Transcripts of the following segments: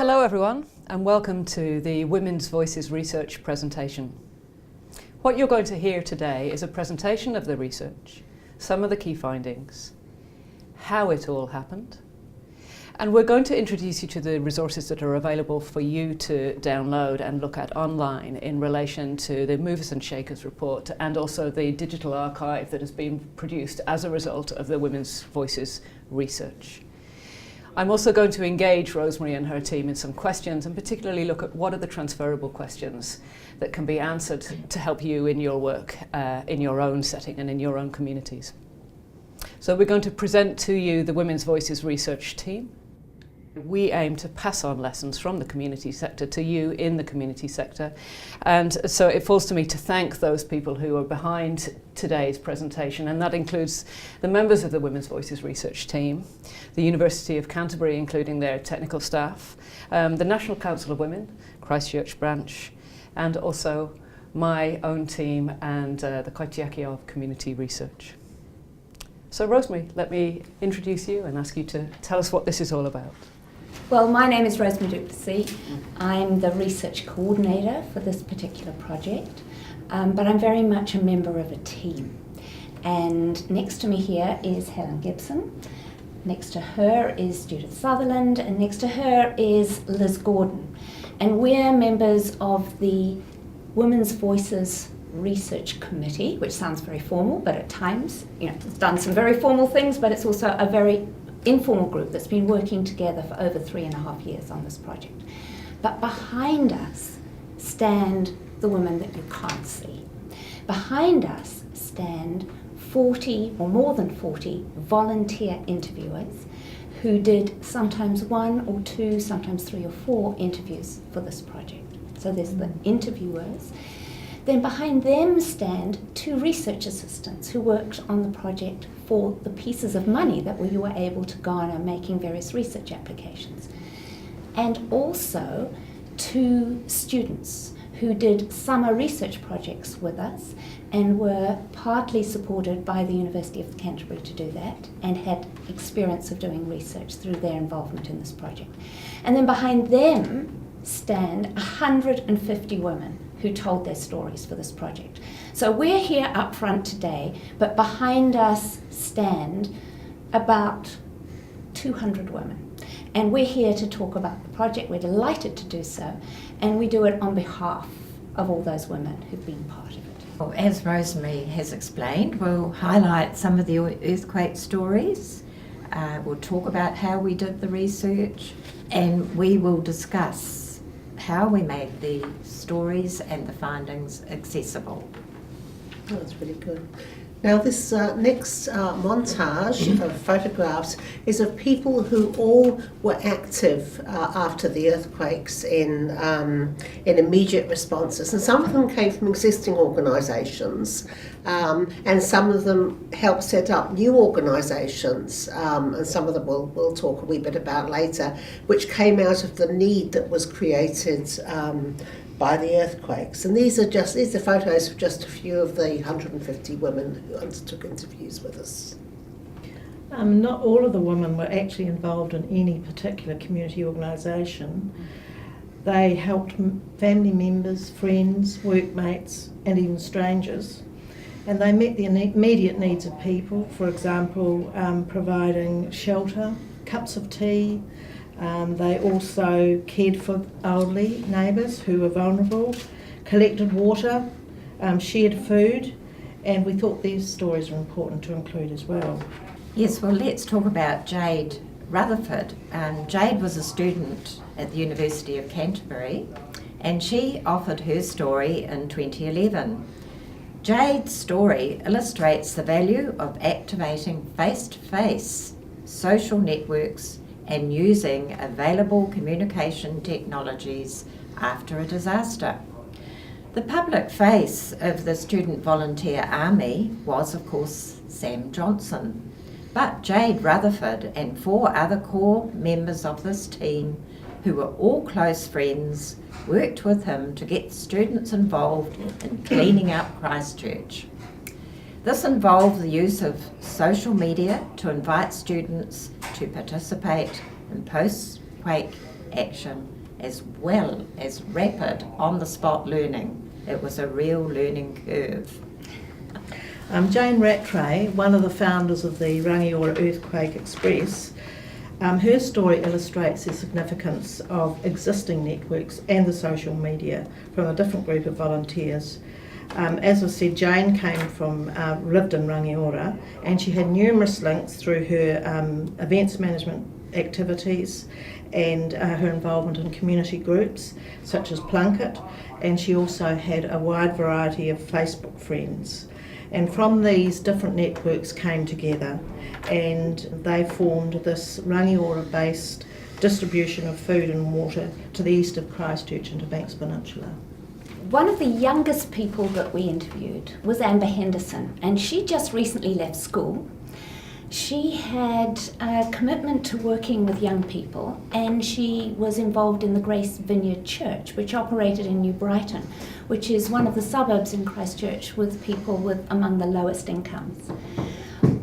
Hello everyone, and welcome to the Women's Voices Research presentation. What you're going to hear today is a presentation of the research, some of the key findings, how it all happened, and we're going to introduce you to the resources that are available for you to download and look at online in relation to the Movers and Shakers report and also the digital archive that has been produced as a result of the Women's Voices research. I'm also going to engage Rosemary and her team in some questions and particularly look at what are the transferable questions that can be answered to help you in your work, in your own setting and in your own communities. So we're going to present to you the Women's Voices research team. We aim to pass on lessons from the community sector to you in the community sector. And so it falls to me to thank those people who are behind today's presentation, and that includes the members of the Women's Voices research team, the University of Canterbury, including their technical staff, the National Council of Women, Christchurch branch, and also my own team and the Kaitiaki of Community Research. So Rosemary, let me introduce you and ask you to tell us what this is all about. Well, my name is Rosemary Du Plessis. I'm the research coordinator for this particular project, but I'm very much a member of a team. And next to me here is Helen Gibson. Next to her is Judith Sutherland, and next to her is Liz+Gordon. And we're members of the Women's Voices Research Committee, which sounds very formal, but at times, it's done some very formal things, but it's also a very informal group that's been working together for over 3.5 years on this project. But behind us stand the women that you can't see. Behind us stand 40 or more than 40 volunteer interviewers who did sometimes 1 or 2, sometimes 3 or 4 interviews for this project. So there's the interviewers. Then behind them stand 2 research assistants who worked on the project for the pieces of money that we were able to garner making various research applications. And also 2 students who did summer research projects with us and were partly supported by the University of Canterbury to do that and had experience of doing research through their involvement in this project. And then behind them stand 150 women who told their stories for this project. So we're here up front today, but behind us stand about 200 women. And we're here to talk about the project. We're delighted to do so, and we do it on behalf of all those women who've been part of it. Well, as Rosemary has explained, we'll highlight some of the earthquake stories, we'll talk about how we did the research, and we will discuss how we made the stories and the findings accessible. Oh, that's really good. Now this next montage of photographs is of people who all were active after the earthquakes in immediate responses, and some of them came from existing organisations, and some of them helped set up new organisations, and some of them we'll talk a wee bit about later, which came out of the need that was created by the earthquakes. And these are photos of just a few of the 150 women who undertook interviews with us. Not all of the women were actually involved in any particular community organisation. They helped family members, friends, workmates and even strangers. And they met the immediate needs of people, for example, providing shelter, cups of tea. They also cared for elderly neighbours who were vulnerable, collected water, shared food, and we thought these stories were important to include as well. Yes, well, let's talk about Jade Rutherford. Jade was a student at the University of Canterbury, and she offered her story in 2011. Jade's story illustrates the value of activating face-to-face social networks and using available communication technologies after a disaster. The public face of the student volunteer army was, of course, Sam Johnson. But Jade Rutherford and 4 other core members of this team, who were all close friends, worked with him to get students involved in cleaning up Christchurch. This involved the use of social media to invite students to participate in post-quake action as well as rapid on-the-spot learning. It was a real learning curve. Jane Rattray, one of the founders of the Rangiora Earthquake Express, her story illustrates the significance of existing networks and the social media from a different group of volunteers. As I said, Jane lived in Rangiora, and she had numerous links through her events management activities and her involvement in community groups such as Plunket, and she also had a wide variety of Facebook friends. And from these, different networks came together and they formed this Rangiora-based distribution of food and water to the east of Christchurch and to Banks Peninsula. One of the youngest people that we interviewed was Amber Henderson, and she just recently left school. She had a commitment to working with young people, and she was involved in the Grace Vineyard Church, which operated in New Brighton, which is one of the suburbs in Christchurch with people with among the lowest incomes.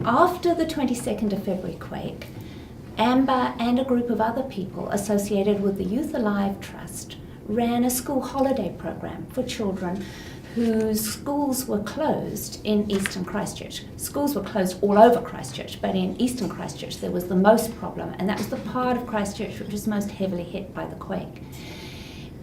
After the 22nd of February quake, Amber and a group of other people associated with the Youth Alive Trust ran a school holiday program for children whose schools were closed in eastern Christchurch. Schools were closed all over Christchurch, but in eastern Christchurch there was the most problem, and that was the part of Christchurch which was most heavily hit by the quake.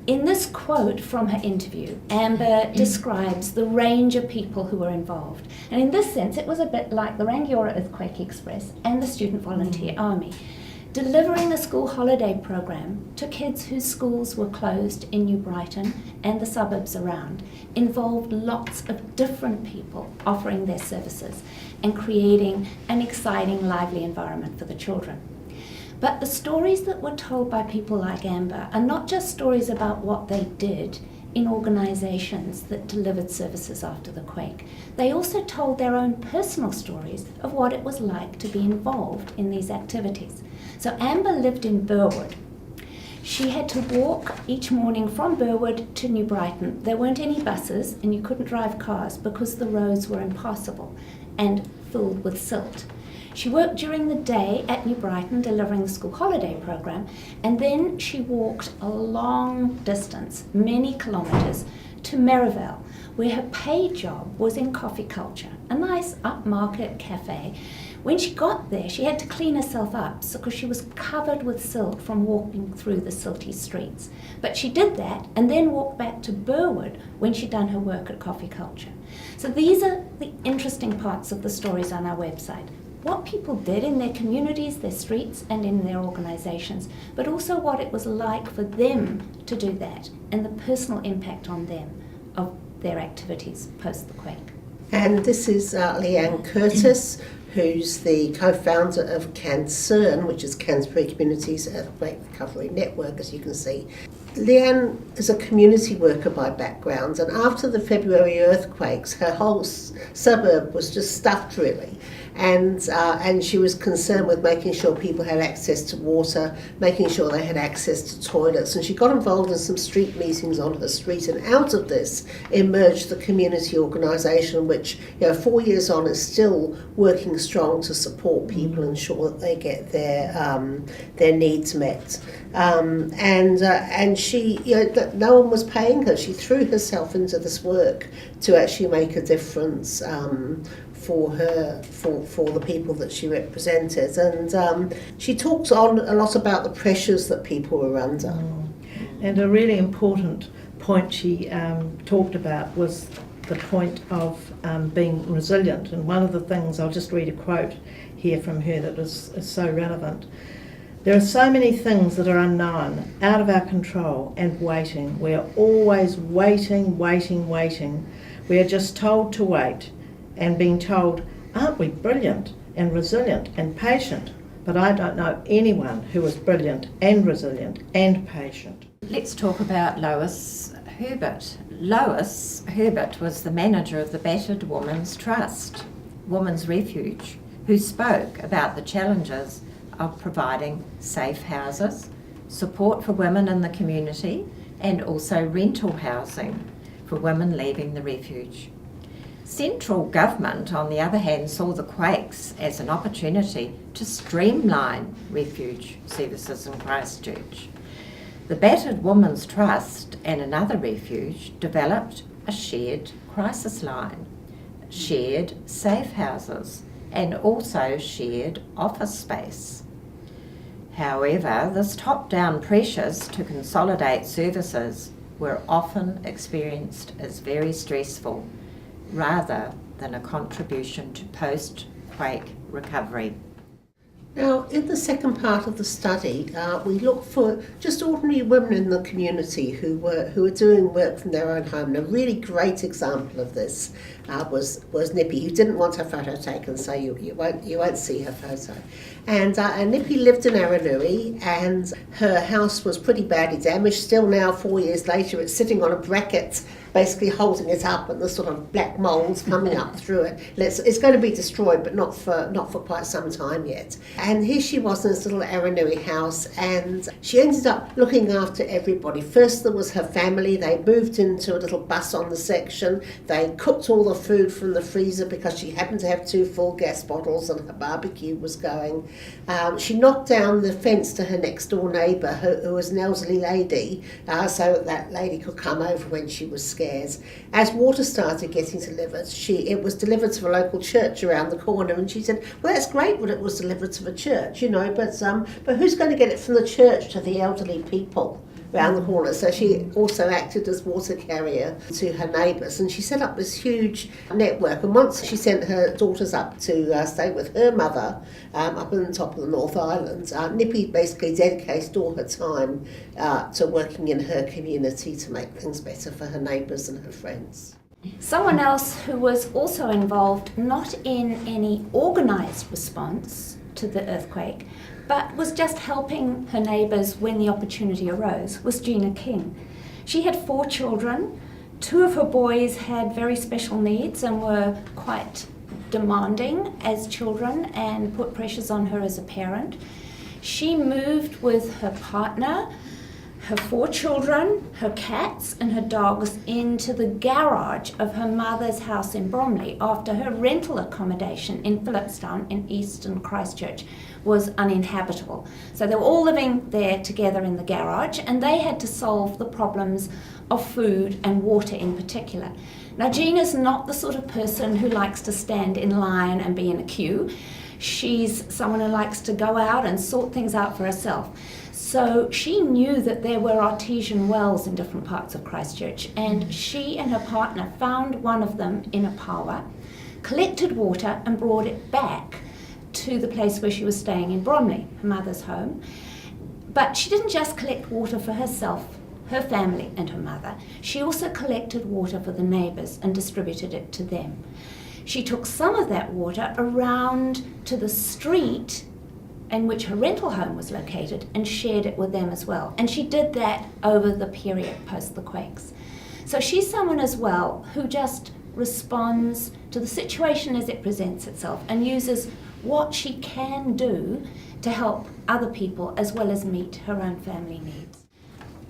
In this quote from her interview, Amber describes the range of people who were involved. And in this sense, it was a bit like the Rangiora Earthquake Express and the Student Volunteer Army, delivering a school holiday program to kids whose schools were closed in New Brighton and the suburbs around, involved lots of different people offering their services and creating an exciting, lively environment for the children. But the stories that were told by people like Amber are not just stories about what they did in organisations that delivered services after the quake. They also told their own personal stories of what it was like to be involved in these activities. So Amber lived in Burwood. She had to walk each morning from Burwood to New Brighton. There weren't any buses and you couldn't drive cars because the roads were impassable and filled with silt. She worked during the day at New Brighton delivering the school holiday program, and then she walked a long distance, many kilometres, to Merivale, where her paid job was in coffee culture, a nice upmarket cafe. When she got there, she had to clean herself up because she was covered with silt from walking through the silty streets. But she did that and then walked back to Burwood when she'd done her work at coffee culture. So these are the interesting parts of the stories on our website. What people did in their communities, their streets, and in their organisations, but also what it was like for them to do that and the personal impact on them of their activities post the quake. And this is Leanne Curtis, who's the co-founder of CanCERN, which is Canterbury Communities Earthquake Recovery Network, as you can see. Leanne is a community worker by background, and after the February earthquakes, her whole suburb was just stuffed really. And she was concerned with making sure people had access to water, making sure they had access to toilets, and she got involved in some street meetings on her street, and out of this emerged the community organisation, which 4 years on is still working strong to support people and ensure that they get their needs met. And she, no one was paying her. She threw herself into this work to actually make a difference for the people that she represented, and she talks on a lot about the pressures that people were under. And a really important point she talked about was the point of being resilient. And one of the things, I'll just read a quote here from her that is so relevant. There are so many things that are unknown, out of our control, and waiting. We are always waiting. We are just told to wait, and being told, aren't we brilliant and resilient and patient? But I don't know anyone who is brilliant and resilient and patient. Let's talk about Lois Herbert. Lois Herbert was the manager of the Battered Women's Trust, Women's Refuge, who spoke about the challenges of providing safe houses, support for women in the community, and also rental housing for women leaving the refuge. Central government, on the other hand, saw the quakes as an opportunity to streamline refuge services in Christchurch. The Battered Women's Trust and another refuge developed a shared crisis line, shared safe houses, and also shared office space. However, this top-down pressures to consolidate services were often experienced as very stressful, rather than a contribution to post-quake recovery. Now, in the second part of the study, we looked for just ordinary women in the community who were doing work from their own home. And a really great example of this was Nippy, who didn't want her photo taken, so you won't see her photo. And Nippy lived in Aranui, and her house was pretty badly damaged. Still now, 4 years later, it's sitting on a bracket, basically holding it up, and the sort of black moulds coming up through it. It's going to be destroyed, but not for quite some time yet. And here she was in this little Aranui house, and she ended up looking after everybody. First there was her family. They moved into a little bus on the section. They cooked all the food from the freezer because she happened to have 2 full gas bottles and her barbecue was going. She knocked down the fence to her next door neighbour, who was an elderly lady, so that lady could come over when she was scared. As water started getting delivered, it was delivered to a local church around the corner, and she said, well, that's great when it was delivered to the church, but who's going to get it from the church to the elderly people around the corner? So she also acted as water carrier to her neighbours, and she set up this huge network. And once she sent her daughters up to stay with her mother up on the top of the North Island, Nippy basically dedicated all her time to working in her community to make things better for her neighbours and her friends. Someone else who was also involved, not in any organised response to the earthquake, but was just helping her neighbours when the opportunity arose, was Gina King. She had 4 children. 2 of her boys had very special needs and were quite demanding as children and put pressures on her as a parent. She moved with her partner, her 4 children, her cats and her dogs into the garage of her mother's house in Bromley after her rental accommodation in Phillipstown in eastern Christchurch was uninhabitable. So they were all living there together in the garage, and they had to solve the problems of food and water in particular. Now, Gina's not the sort of person who likes to stand in line and be in a queue. She's someone who likes to go out and sort things out for herself. So she knew that there were artesian wells in different parts of Christchurch, and she and her partner found one of them in a pawa, collected water and brought it back to the place where she was staying in Bromley, her mother's home. But she didn't just collect water for herself, her family and her mother. She also collected water for the neighbours and distributed it to them. She took some of that water around to the street in which her rental home was located and shared it with them as well. And she did that over the period post the quakes. So she's someone as well who just responds to the situation as it presents itself and uses what she can do to help other people as well as meet her own family needs.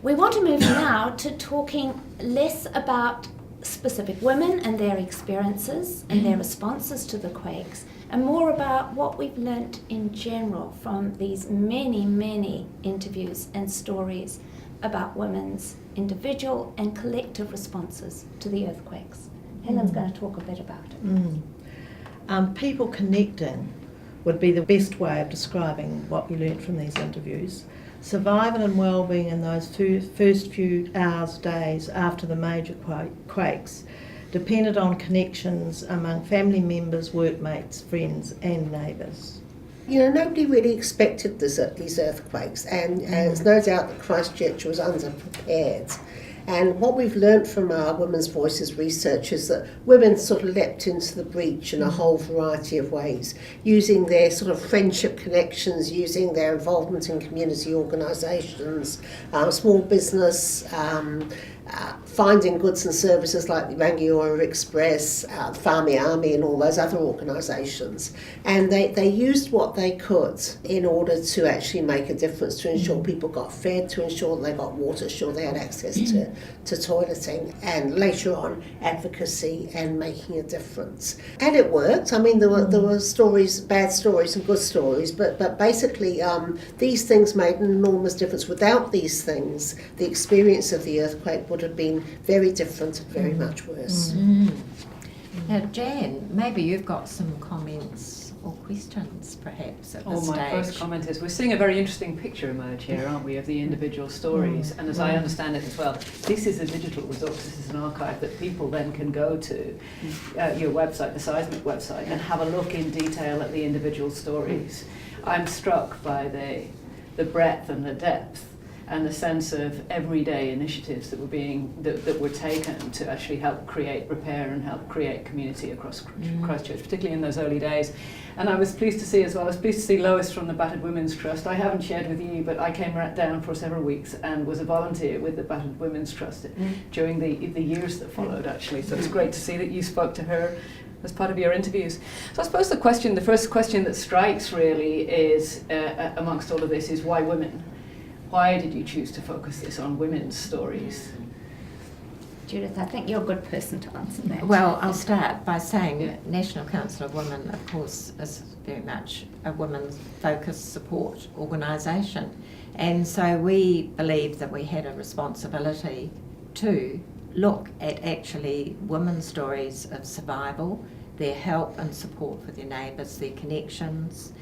We want to move now to talking less about specific women and their experiences and their responses to the quakes, and more about what we've learnt in general from these many, many interviews and stories about women's individual and collective responses to the earthquakes. Helen's going to talk a bit about it. People connecting would be the best way of describing what we learnt from these interviews. Survival and well-being in those first few hours, days after the major quakes depended on connections among family members, workmates, friends and neighbours. Nobody really expected these earthquakes, and there's no doubt that Christchurch was underprepared. And what we've learnt from our Women's Voices research is that women sort of leapt into the breach in a whole variety of ways, using their sort of friendship connections, using their involvement in community organisations, small business, finding goods and services like the Rangiora Express, Whāmi Army and all those other organisations. And they used what they could in order to actually make a difference, to ensure people got fed, to ensure they got water, ensure they had access to toileting, and later on advocacy and making a difference. And it worked. I mean, there were stories, bad stories and good stories, but basically these things made an enormous difference. Without these things, the experience of the earthquake would have been very different and very much worse. Now, Jan, maybe you've got some comments or questions perhaps at this stage. My first comment is we're seeing a very interesting picture emerge here, aren't we, of the individual stories, and as I understand it as well, this is a digital resource, this is an archive that people then can go to your website, the Seismic website, and have a look in detail at the individual stories. I'm struck by the breadth and the depth and the sense of everyday initiatives that were taken to actually help create repair and help create community across Christchurch, particularly in those early days. And I was pleased to see as well, I was pleased to see Lois from the Battered Women's Trust. I haven't shared with you, but I came right down for several weeks and was a volunteer with the Battered Women's Trust during the years that followed, actually. So it's great to see that you spoke to her as part of your interviews. So I suppose the first question that strikes really is, amongst all of this, is why women? Why did you choose to focus this on women's stories? Judith, I think you're a good person to answer that. Well, I'll start by saying National Council of Women, of course, is very much a women's focused support organisation. And so we believed that we had a responsibility to look at actually women's stories of survival, their help and support for their neighbours, their connections,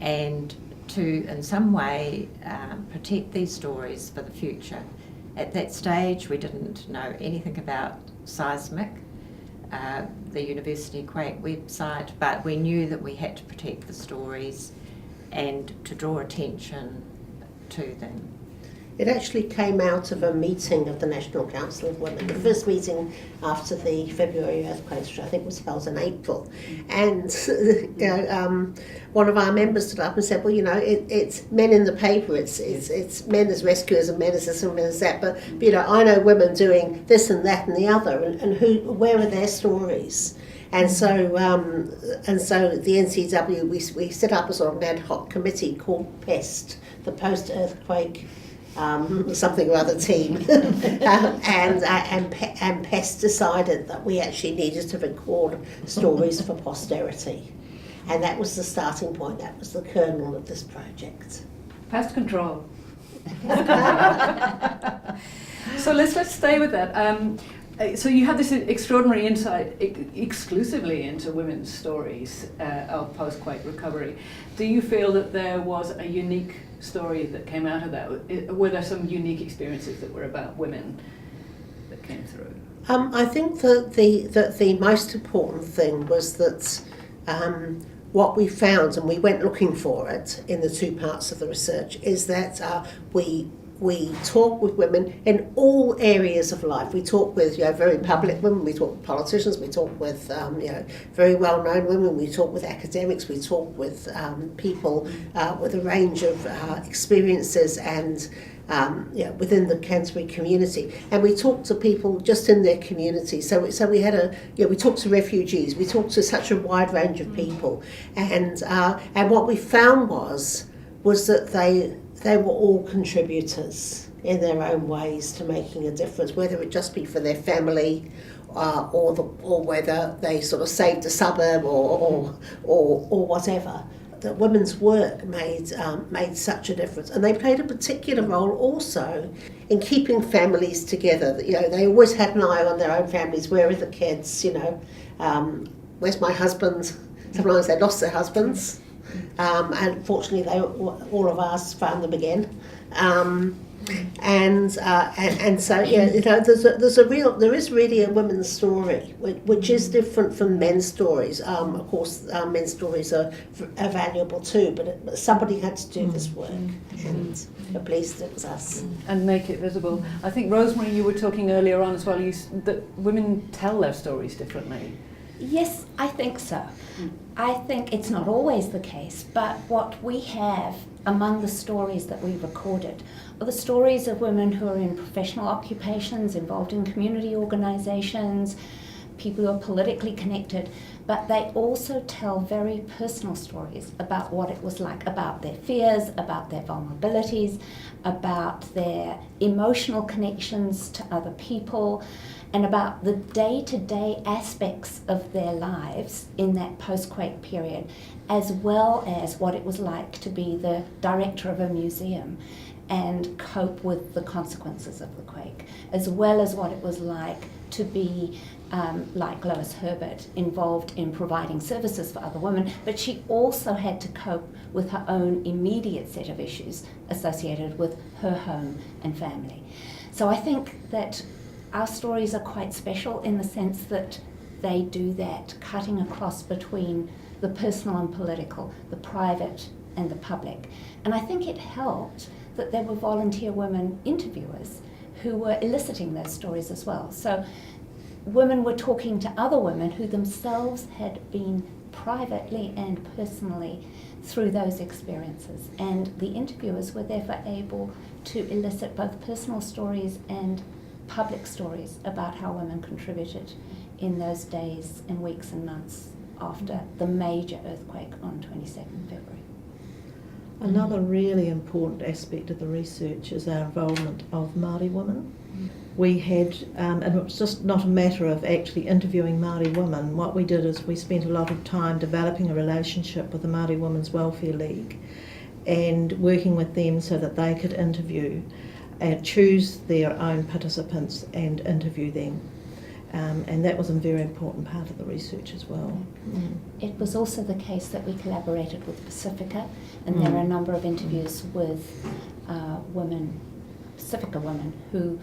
and to in some way protect these stories for the future. At that stage we didn't know anything about Seismic, the University Quake website, but we knew that we had to protect the stories and to draw attention to them. It actually came out of a meeting of the National Council of Women, the first meeting after the February earthquakes, which I think was held in April. And one of our members stood up and said, well, it's men in the paper, it's men as rescuers and men as this and men as that, but I know women doing this and that and the other, and where are their stories? And so the NCW, we set up a sort of ad hoc committee called PEST, the post-earthquake something or other team, and PEST decided that we actually needed to record stories for posterity, and that was the starting point. That was the kernel of this project. Pest control. So let's stay with that. So you have this extraordinary insight exclusively into women's stories of post-quake recovery. Do you feel that there was a unique story that came out of that? Were there some unique experiences that were about women that came through? I think that the most important thing was that what we found, and we went looking for it in the two parts of the research, is that we talk with women in all areas of life. We talk with very public women, we talk with politicians, we talk with very well-known women, we talk with academics, we talk with people with a range of experiences and within the Canterbury community, and we talk to people just in their community. So we had we talked to refugees, we talked to such a wide range of people, and what we found was that they were all contributors in their own ways to making a difference, whether it just be for their family or whether they sort of saved a suburb or whatever. That women's work made such a difference, and they played a particular role also in keeping families together. They always had an eye on their own families. Where are the kids? Where's my husband? Sometimes they lost their husbands. And fortunately, all of us found them again, and so there is really a women's story which is different from men's stories. Of course, men's stories are valuable too, but somebody had to do this work, and we're pleased it was us. And make it visible. I think, Rosemary, you were talking earlier on as well, that women tell their stories differently. Yes, I think so. I think it's not always the case, but what we have among the stories that we recorded are the stories of women who are in professional occupations, involved in community organisations, people who are politically connected, but they also tell very personal stories about what it was like, about their fears, about their vulnerabilities, about their emotional connections to other people, and about the day-to-day aspects of their lives in that post-quake period, as well as what it was like to be the director of a museum and cope with the consequences of the quake, as well as what it was like to be, like Lois Herbert, involved in providing services for other women, but she also had to cope with her own immediate set of issues associated with her home and family. So I think that our stories are quite special in the sense that they do that, cutting across between the personal and political, the private and the public. And I think it helped that there were volunteer women interviewers who were eliciting those stories as well. So women were talking to other women who themselves had been privately and personally through those experiences. And the interviewers were therefore able to elicit both personal stories and public stories about how women contributed in those days and weeks and months after the major earthquake on 22nd February. Another really important aspect of the research is our involvement of Māori women. We had, and it was just not a matter of actually interviewing Māori women. What we did is we spent a lot of time developing a relationship with the Māori Women's Welfare League and working with them so that they could interview and choose their own participants and interview them. And that was a very important part of the research as well. It was also the case that we collaborated with Pacifica, and there are a number of interviews with women, Pacifica women, who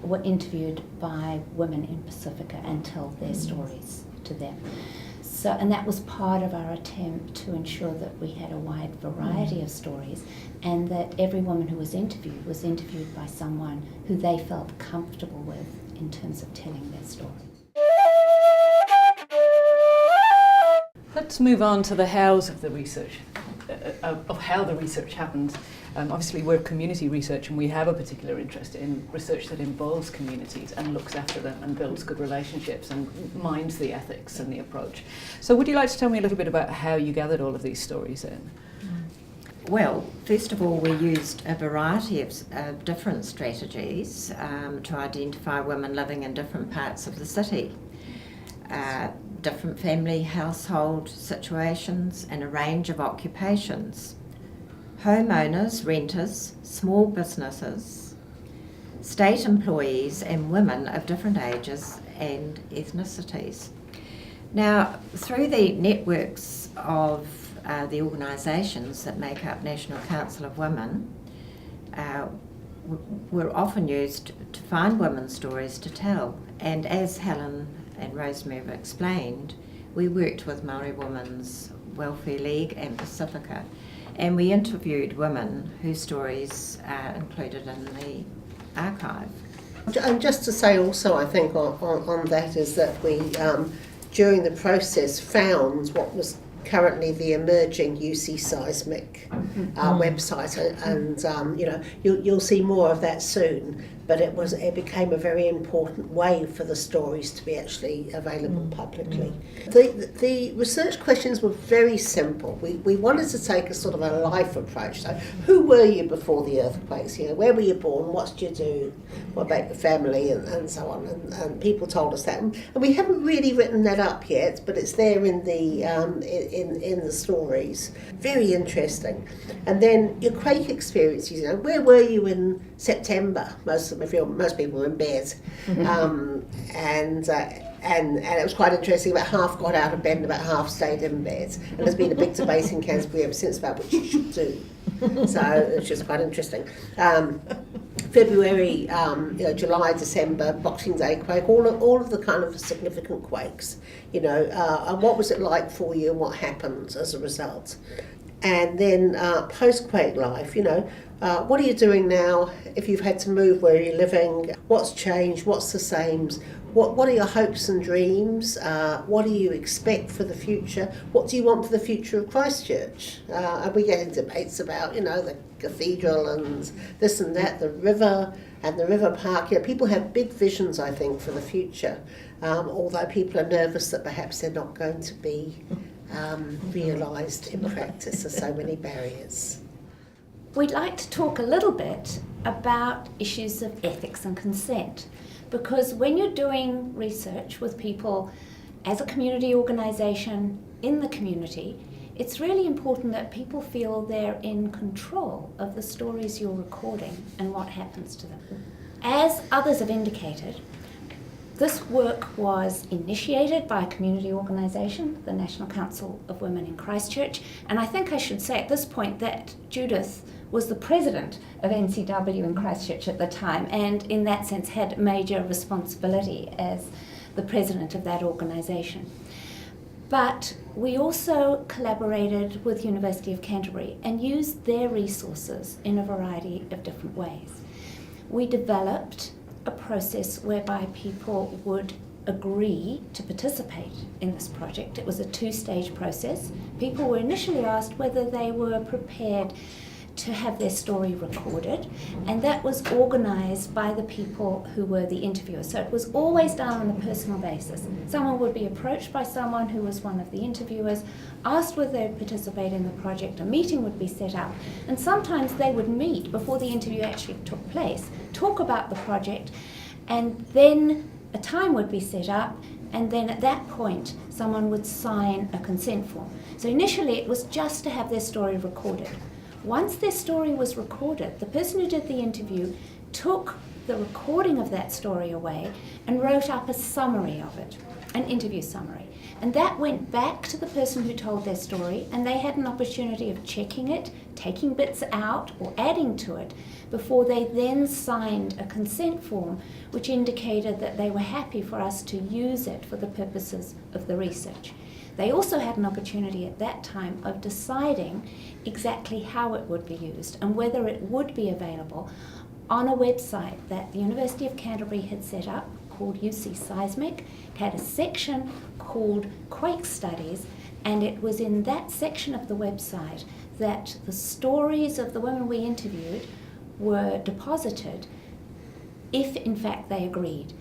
were interviewed by women in Pacifica and tell their stories to them. So, and that was part of our attempt to ensure that we had a wide variety of stories, and that every woman who was interviewed by someone who they felt comfortable with in terms of telling their story. Let's move on to the hows of the research, of how the research happened. Obviously we're community research and we have a particular interest in research that involves communities and looks after them and builds good relationships and minds the ethics and the approach. So would you like to tell me a little bit about how you gathered all of these stories in? Well, first of all, we used a variety of different strategies to identify women living in different parts of the city. Different family household situations and a range of occupations. Homeowners, renters, small businesses, state employees and women of different ages and ethnicities. Now, through the networks of the organisations that make up National Council of Women, were often used to find women's stories to tell. And as Helen and Rosemary have explained, we worked with Māori Women's Welfare League and Pacifica, and we interviewed women whose stories are included in the archive. And just to say also, I think on that is that we, during the process, found what was currently the emerging UC Seismic website, and you know, you'll see more of that soon. But it became a very important way for the stories to be actually available publicly. The research questions were very simple. We wanted to take a sort of a life approach. So, who were you before the earthquakes? You know, where were you born? What did you do? What about your family, and so on? And people told us that, and we haven't really written that up yet, but it's there in the in the stories. Very interesting. And then your quake experiences. You know, where were you in September? Most people were in bed, and it was quite interesting. About half got out of bed and about half stayed in bed. And there's been a big debate in Canterbury ever since about what you should do. So it's just quite interesting. February, July, December, Boxing Day quake, all of the kind of significant quakes, and what was it like for you and what happened as a result. and then post-quake life, what are you doing now if you've had to move where you're living? What's changed? What's the same? What are your hopes and dreams? What do you expect for the future? What do you want for the future of Christchurch? And we get into debates about, the cathedral and this and that, the river and the river park. People have big visions, I think, for the future, although people are nervous that perhaps they're not going to be realised in practice. There's so many barriers. We'd like to talk a little bit about issues of ethics and consent, because when you're doing research with people as a community organisation in the community, it's really important that people feel they're in control of the stories you're recording and what happens to them. As others have indicated, this work was initiated by a community organisation, the National Council of Women in Christchurch, and I think I should say at this point that Judith was the president of NCW in Christchurch at the time, and in that sense had major responsibility as the president of that organisation. But we also collaborated with University of Canterbury and used their resources in a variety of different ways. We developed a process whereby people would agree to participate in this project. It was a two-stage process. People were initially asked whether they were prepared to have their story recorded, and that was organised by the people who were the interviewers. So it was always done on a personal basis. Someone would be approached by someone who was one of the interviewers, asked whether they would participate in the project, a meeting would be set up, and sometimes they would meet before the interview actually took place, talk about the project, and then a time would be set up, and then at that point someone would sign a consent form. So initially it was just to have their story recorded. Once their story was recorded, the person who did the interview took the recording of that story away and wrote up a summary of it, an interview summary. And that went back to the person who told their story, and they had an opportunity of checking it, taking bits out or adding to it, before they then signed a consent form which indicated that they were happy for us to use it for the purposes of the research. They also had an opportunity at that time of deciding exactly how it would be used and whether it would be available on a website that the University of Canterbury had set up called UC Seismic. It had a section called Quake Studies, and it was in that section of the website that the stories of the women we interviewed were deposited if in fact they agreed.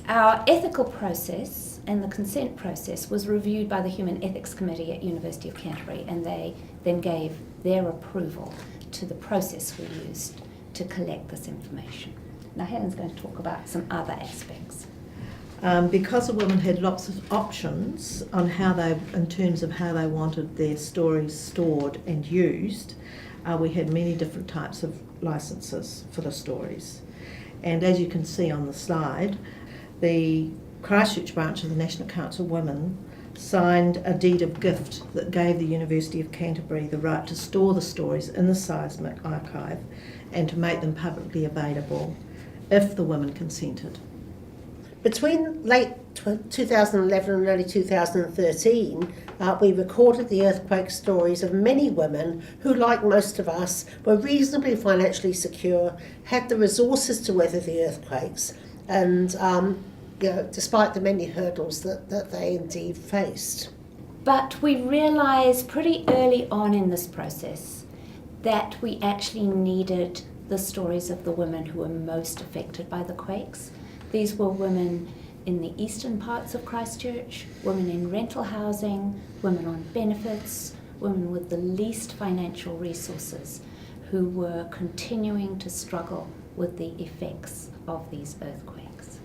Our ethical process and the consent process was reviewed by the Human Ethics Committee at University of Canterbury, and they then gave their approval to the process we used to collect this information. Now Helen's going to talk about some other aspects. Because the women had lots of options on in terms of how they wanted their stories stored and used, we had many different types of licenses for the stories. And as you can see on the slide, the Christchurch branch of the National Council of Women signed a deed of gift that gave the University of Canterbury the right to store the stories in the Seismic archive and to make them publicly available if the women consented. Between late 2011 and early 2013, we recorded the earthquake stories of many women who, like most of us, were reasonably financially secure, had the resources to weather the earthquakes, and despite the many hurdles that they indeed faced. But we realised pretty early on in this process that we actually needed the stories of the women who were most affected by the quakes. These were women in the eastern parts of Christchurch, women in rental housing, women on benefits, women with the least financial resources who were continuing to struggle with the effects of these earthquakes.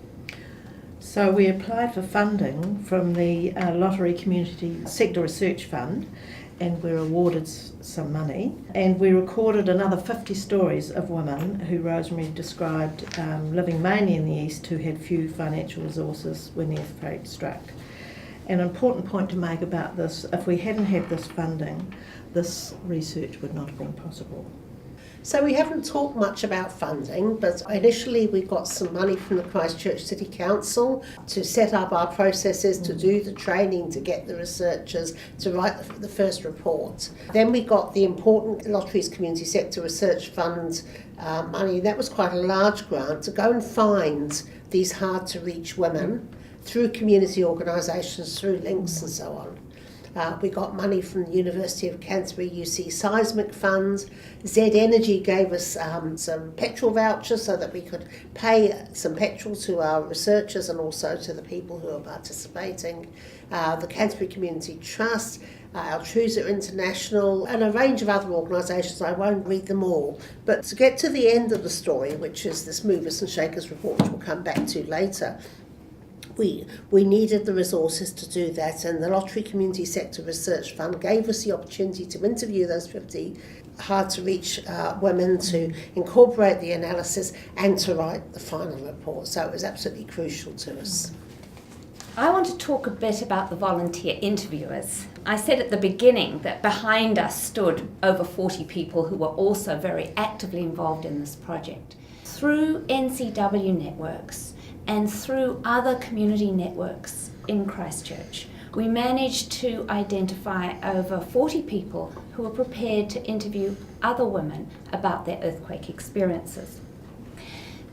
So we applied for funding from the Lottery Community Sector Research Fund, and were awarded some money, and we recorded another 50 stories of women who Rosemary described living mainly in the east who had few financial resources when the earthquake struck. An important point to make about this, if we hadn't had this funding, this research would not have been possible. So we haven't talked much about funding, but initially we got some money from the Christchurch City Council to set up our processes, to do the training, to get the researchers to write the first report. Then we got the important Lotteries Community Sector Research Fund money. That was quite a large grant to go and find these hard to reach women through community organisations, through links and so on. We got money from the University of Canterbury UC Seismic Fund. Z Energy gave us some petrol vouchers so that we could pay some petrol to our researchers and also to the people who are participating. The Canterbury Community Trust, Altrusa International, and a range of other organisations. I won't read them all. But to get to the end of the story, which is this Movers and Shakers report, which we'll come back to later, we needed the resources to do that, and the Lottery Community Sector Research Fund gave us the opportunity to interview those 50 hard-to-reach women, to incorporate the analysis and to write the final report. So it was absolutely crucial to us. I want to talk a bit about the volunteer interviewers. I said at the beginning that behind us stood over 40 people who were also very actively involved in this project. Through NCW networks and through other community networks in Christchurch, we managed to identify over 40 people who were prepared to interview other women about their earthquake experiences.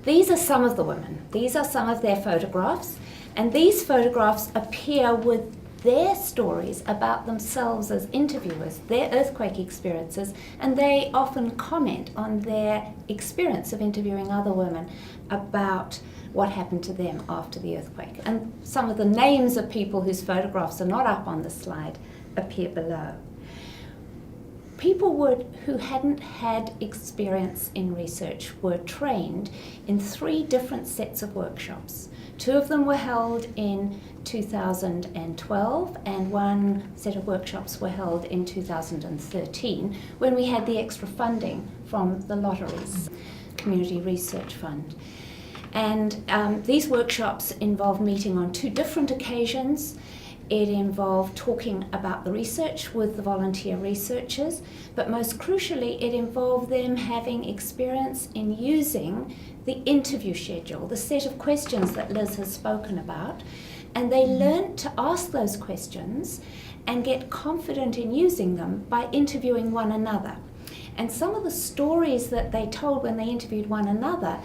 These are some of the women. These are some of their photographs, and these photographs appear with their stories about themselves as interviewers, their earthquake experiences, and they often comment on their experience of interviewing other women about what happened to them after the earthquake. And some of the names of people whose photographs are not up on the slide appear below. People who hadn't had experience in research were trained in 3 different sets of workshops. 2 of them were held in 2012 and 1 set of workshops were held in 2013 when we had the extra funding from the Lotteries Community Research Fund. And these workshops involved meeting on 2 different occasions. It involved talking about the research with the volunteer researchers, but most crucially it involved them having experience in using the interview schedule, the set of questions that Liz has spoken about, and they learnt to ask those questions and get confident in using them by interviewing one another. And some of the stories that they told when they interviewed one another,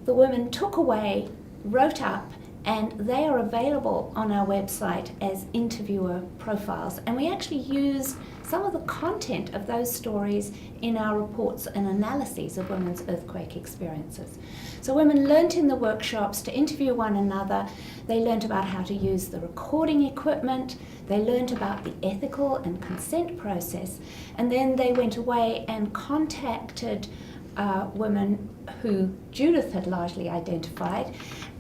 the women took away, wrote up, and they are available on our website as interviewer profiles. And we actually used some of the content of those stories in our reports and analyses of women's earthquake experiences. So women learnt in the workshops to interview one another. They learnt about how to use the recording equipment. They learnt about the ethical and consent process. And then they went away and contacted women who Judith had largely identified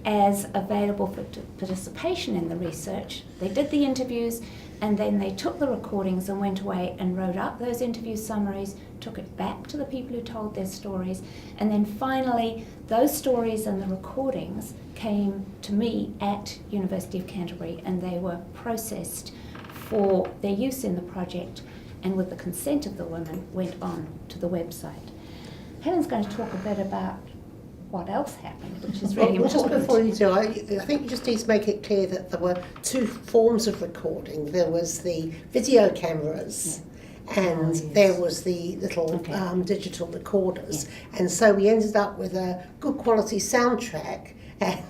as available for participation in the research. They did the interviews and then they took the recordings and went away and wrote up those interview summaries, took it back to the people who told their stories, and then finally those stories and the recordings came to me at University of Canterbury and they were processed for their use in the project, and with the consent of the women went on to the website. Helen's going to talk a bit about what else happened, which is really important. Just before you do, I think you just need to make it clear that there were 2 forms of recording. There was the video cameras, and there was the little digital recorders. And so we ended up with a good quality soundtrack and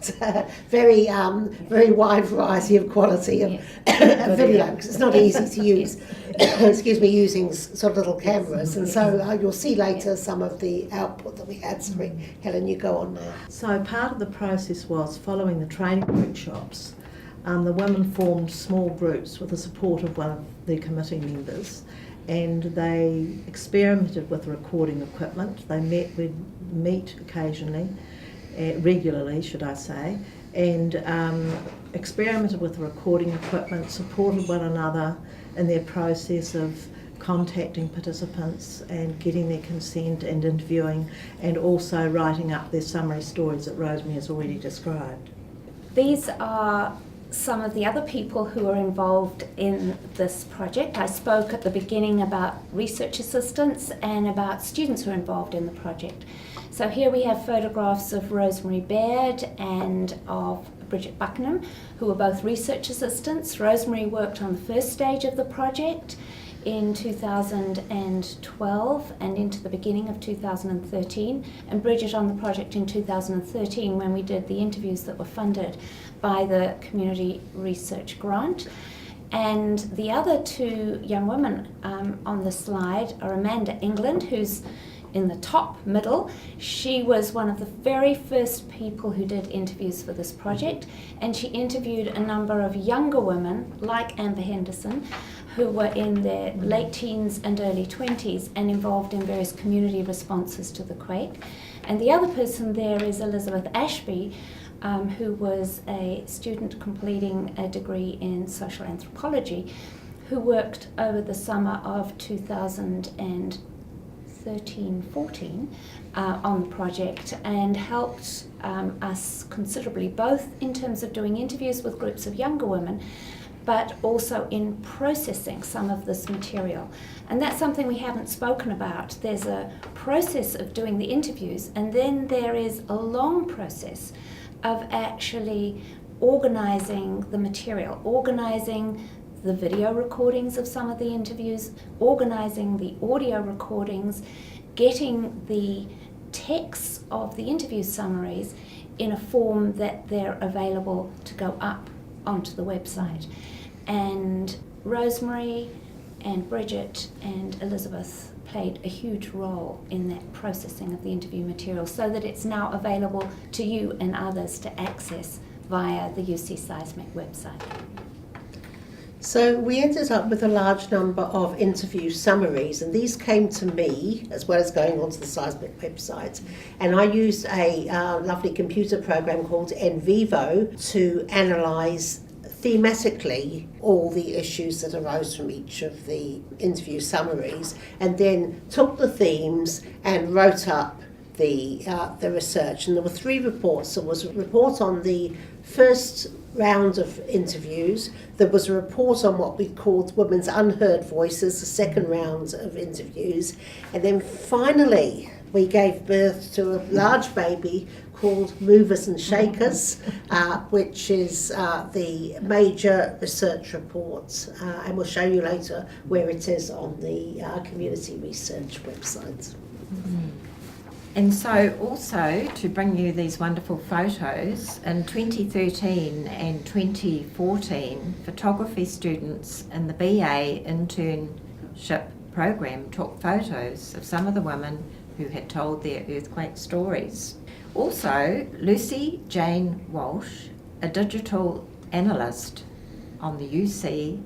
very wide variety of quality of video, because it's not easy to use, using sort of little cameras. And so you'll see later some of the output that we had. Sorry, Helen, you go on now. So part of the process was, following the training workshops, the women formed small groups with the support of one of the committee members, and they experimented with recording equipment. We'd meet occasionally, regularly should I say, and experimented with the recording equipment, supported one another in their process of contacting participants and getting their consent and interviewing, and also writing up their summary stories that Rosemary has already described. These are some of the other people who are involved in this project. I spoke at the beginning about research assistants and about students who are involved in the project. So here we have photographs of Rosemary Baird and of Bridget Buckingham, who were both research assistants. Rosemary worked on the first stage of the project in 2012 and into the beginning of 2013, and Bridget on the project in 2013 when we did the interviews that were funded by the community research grant. And the other two young women on the slide are Amanda England, who's in the top middle. She was one of the very first people who did interviews for this project, and she interviewed a number of younger women like Amber Henderson who were in their late teens and early 20s and involved in various community responses to the quake. And the other person there is Elizabeth Ashby, who was a student completing a degree in social anthropology, who worked over the summer of 2013-14 on the project and helped us considerably, both in terms of doing interviews with groups of younger women, but also in processing some of this material. And that's something we haven't spoken about. There's a process of doing the interviews, and then there is a long process of actually organising the material, organising the video recordings of some of the interviews, organising the audio recordings, getting the texts of the interview summaries in a form that they're available to go up onto the website. And Rosemary and Bridget and Elizabeth played a huge role in that processing of the interview material so that it's now available to you and others to access via the UC Seismic website. So we ended up with a large number of interview summaries, and these came to me as well as going onto the Seismic website. And I used a lovely computer program called NVivo to analyse thematically all the issues that arose from each of the interview summaries, and then took the themes and wrote up the research. And there were 3 reports. There was a report on the first round of interviews, there was a report on what we called Women's Unheard Voices, the second round of interviews, and then finally we gave birth to a large baby called Movers and Shakers, which is the major research report, and we'll show you later where it is on the community research website. Mm-hmm. And so also to bring you these wonderful photos, in 2013 and 2014, photography students in the BA internship program took photos of some of the women who had told their earthquake stories. Also, Lucy Jane Walsh, a digital analyst on the UC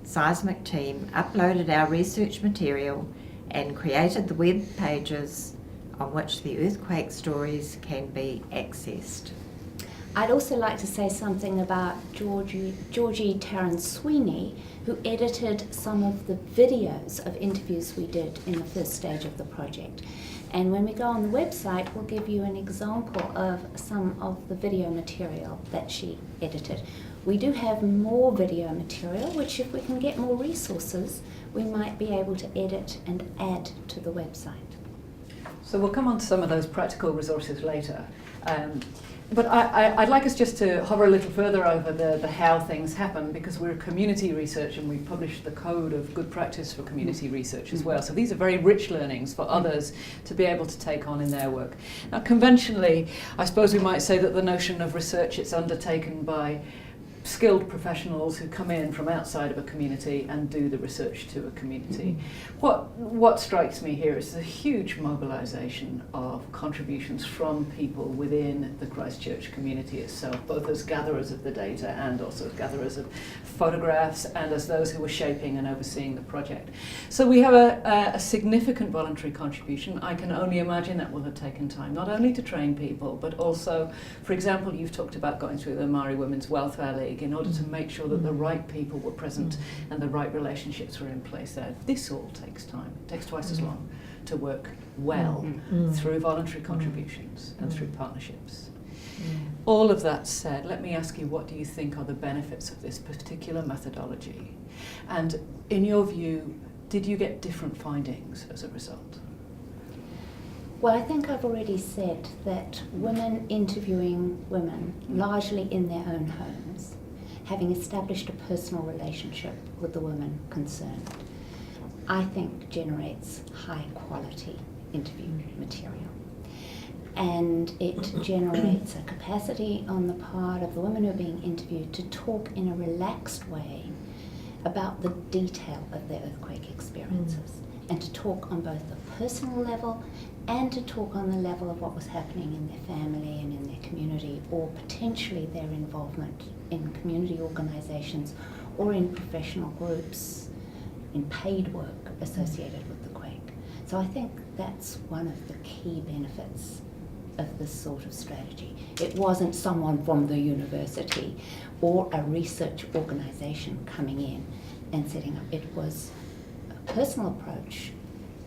Seismic team, uploaded our research material and created the web pages on which the earthquake stories can be accessed. I'd also like to say something about Georgie Tarrant Sweeney, who edited some of the videos of interviews we did in the first stage of the project. And when we go on the website, we'll give you an example of some of the video material that she edited. We do have more video material, which if we can get more resources, we might be able to edit and add to the website. So we'll come on to some of those practical resources later. But I'd like us just to hover a little further over the how things happen, because we're community research and we publish the code of good practice for community research as well. So these are very rich learnings for others to be able to take on in their work. Now conventionally, I suppose we might say that the notion of research is undertaken by skilled professionals who come in from outside of a community and do the research to a community. What strikes me here is the huge mobilisation of contributions from people within the Christchurch community itself, both as gatherers of the data and also as gatherers of photographs and as those who were shaping and overseeing the project. So we have a significant voluntary contribution. I can only imagine that will have taken time, not only to train people, but also, for example, you've talked about going through the Maori Women's Welfare League in order to make sure that the right people were present and the right relationships were in place there. This all takes time. It takes twice as long to work well through voluntary contributions and through partnerships. All of that said, let me ask you, what do you think are the benefits of this particular methodology? And in your view, did you get different findings as a result? Well, I think I've already said that women interviewing women, largely in their own homes, having established a personal relationship with the woman concerned, I think generates high quality interview material. And it generates a capacity on the part of the women who are being interviewed to talk in a relaxed way about the detail of their earthquake experiences, and to talk on both the personal level and to talk on the level of what was happening in their family and in their community, or potentially their involvement in community organisations or in professional groups, in paid work associated with the quake. So I think that's one of the key benefits of this sort of strategy. It wasn't someone from the university or a research organisation coming in and setting up. It was a personal approach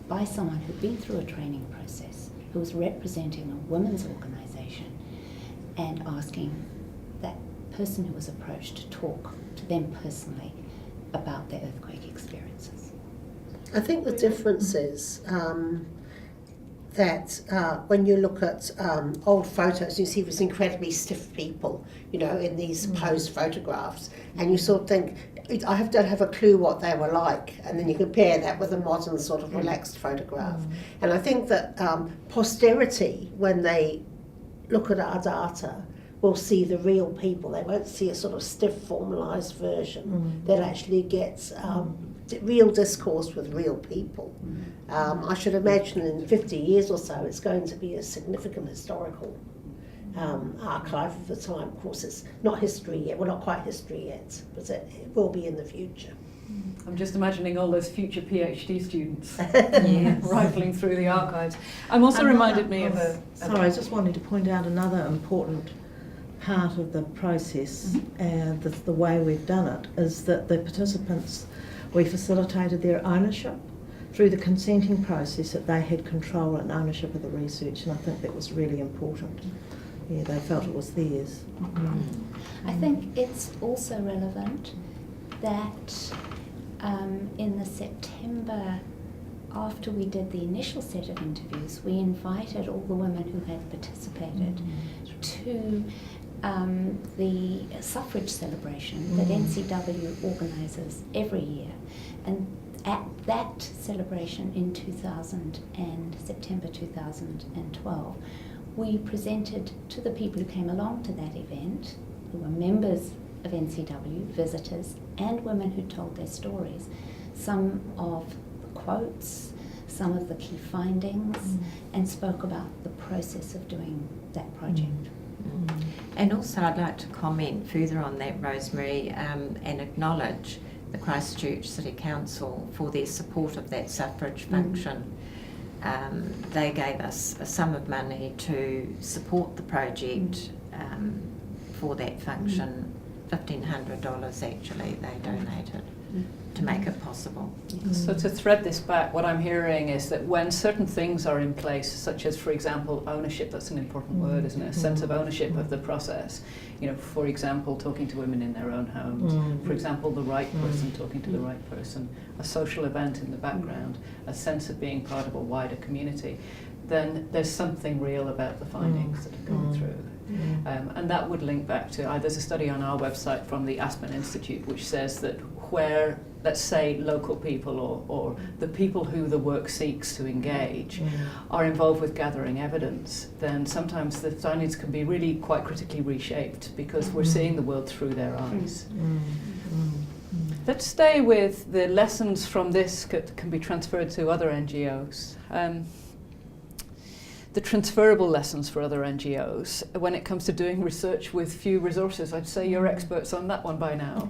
by someone who'd been through a training process, who was representing a women's organisation, and asking that person who was approached to talk to them personally about their earthquake experiences. I think the difference is that when you look at old photos, you see these incredibly stiff people, in these posed photographs, and you sort of think, I don't have a clue what they were like, and then you compare that with a modern sort of relaxed photograph. And I think that posterity, when they look at our data, will see the real people. They won't see a sort of stiff formalised version that actually gets real discourse with real people. I should imagine in 50 years or so it's going to be a significant historical archive of the time. Of course, it's not history yet, well, not quite history yet, but it will be in the future. I'm just imagining all those future PhD students Yes. rifling through the archives. I'm also reminded me of a... Sorry, I just wanted to point out another important part of the process, and the way we've done it, is that the participants, we facilitated their ownership through the consenting process, that they had control and ownership of the research, and I think that was really important. Yeah, they felt it was theirs. I think it's also relevant that in the September, after we did the initial set of interviews, we invited all the women who had participated to the suffrage celebration that NCW organises every year. And at that celebration in September 2012, we presented to the people who came along to that event, who were members of NCW, visitors, and women who told their stories, some of the quotes, some of the key findings, and spoke about the process of doing that project. And also I'd like to comment further on that, Rosemary, and acknowledge the Christchurch City Council for their support of that suffrage function. They gave us a sum of money to support the project for that function. $1,500 actually they donated to make it possible. So to thread this back, what I'm hearing is that when certain things are in place, such as, for example, ownership, that's an important word, isn't it? A sense of ownership of the process. For example, talking to women in their own homes. For example, the right person talking to the right person. A social event in the background. A sense of being part of a wider community. Then there's something real about the findings that are coming through. And that would link back to, there's a study on our website from the Aspen Institute which says that where, let's say, local people or the people who the work seeks to engage are involved with gathering evidence, then sometimes the findings can be really quite critically reshaped because we're seeing the world through their eyes. Let's stay with the lessons from this that can be transferred to other NGOs. The transferable lessons for other NGOs when it comes to doing research with few resources. I'd say you're experts on that one by now.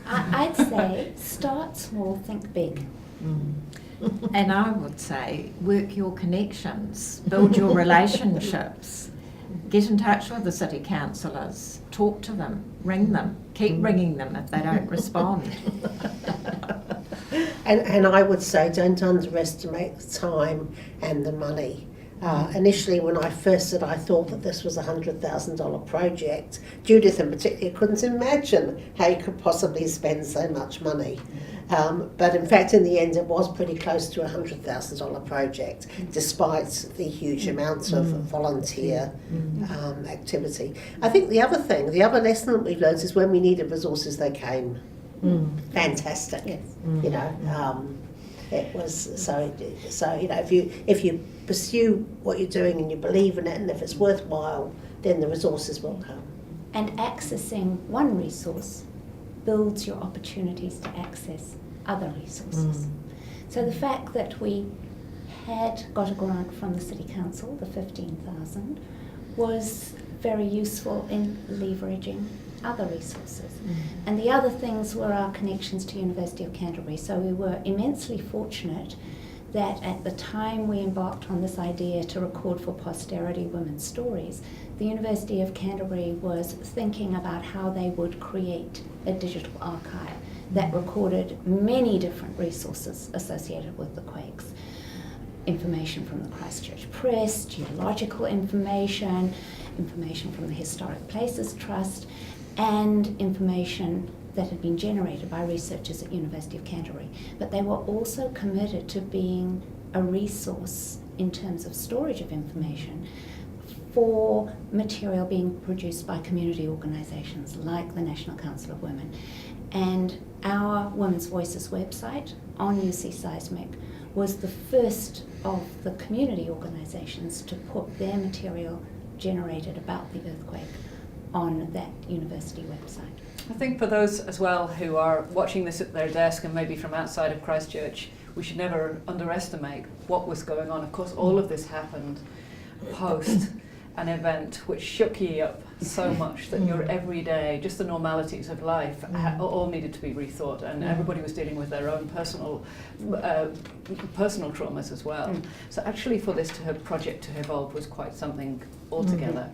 I'd say start small, think big. And I would say work your connections, build your relationships, get in touch with the city councillors, talk to them, ring them, keep ringing them if they don't respond. And I would say don't underestimate the time and the money. Initially, when I first said I thought that this was a $100,000 project, Judith in particular couldn't imagine how you could possibly spend so much money. But in fact, in the end, it was pretty close to a $100,000 project, despite the huge amounts of volunteer activity. I think the other lesson that we've learned is when we needed resources, they came. Fantastic. Yes. You know, it was so you know, if you pursue what you're doing and you believe in it, and if it's worthwhile, then the resources will come. And accessing one resource builds your opportunities to access other resources. So the fact that we had got a grant from the City Council, the 15,000, was very useful in leveraging other resources. And the other things were our connections to University of Canterbury. So we were immensely fortunate that at the time we embarked on this idea to record for posterity women's stories, the University of Canterbury was thinking about how they would create a digital archive that recorded many different resources associated with the quakes. Information from the Christchurch Press, geological information, information from the Historic Places Trust, and information that had been generated by researchers at University of Canterbury. But they were also committed to being a resource in terms of storage of information for material being produced by community organisations like the National Council of Women. And our Women's Voices website on UC Seismic was the first of the community organisations to put their material generated about the earthquake on that university website. I think for those as well who are watching this at their desk and maybe from outside of Christchurch, we should never underestimate what was going on. Of course, all of this happened post an event which shook you up so much that your everyday, just the normalities of life, all needed to be rethought, and everybody was dealing with their own personal traumas as well. So actually for this project to evolve was quite something altogether.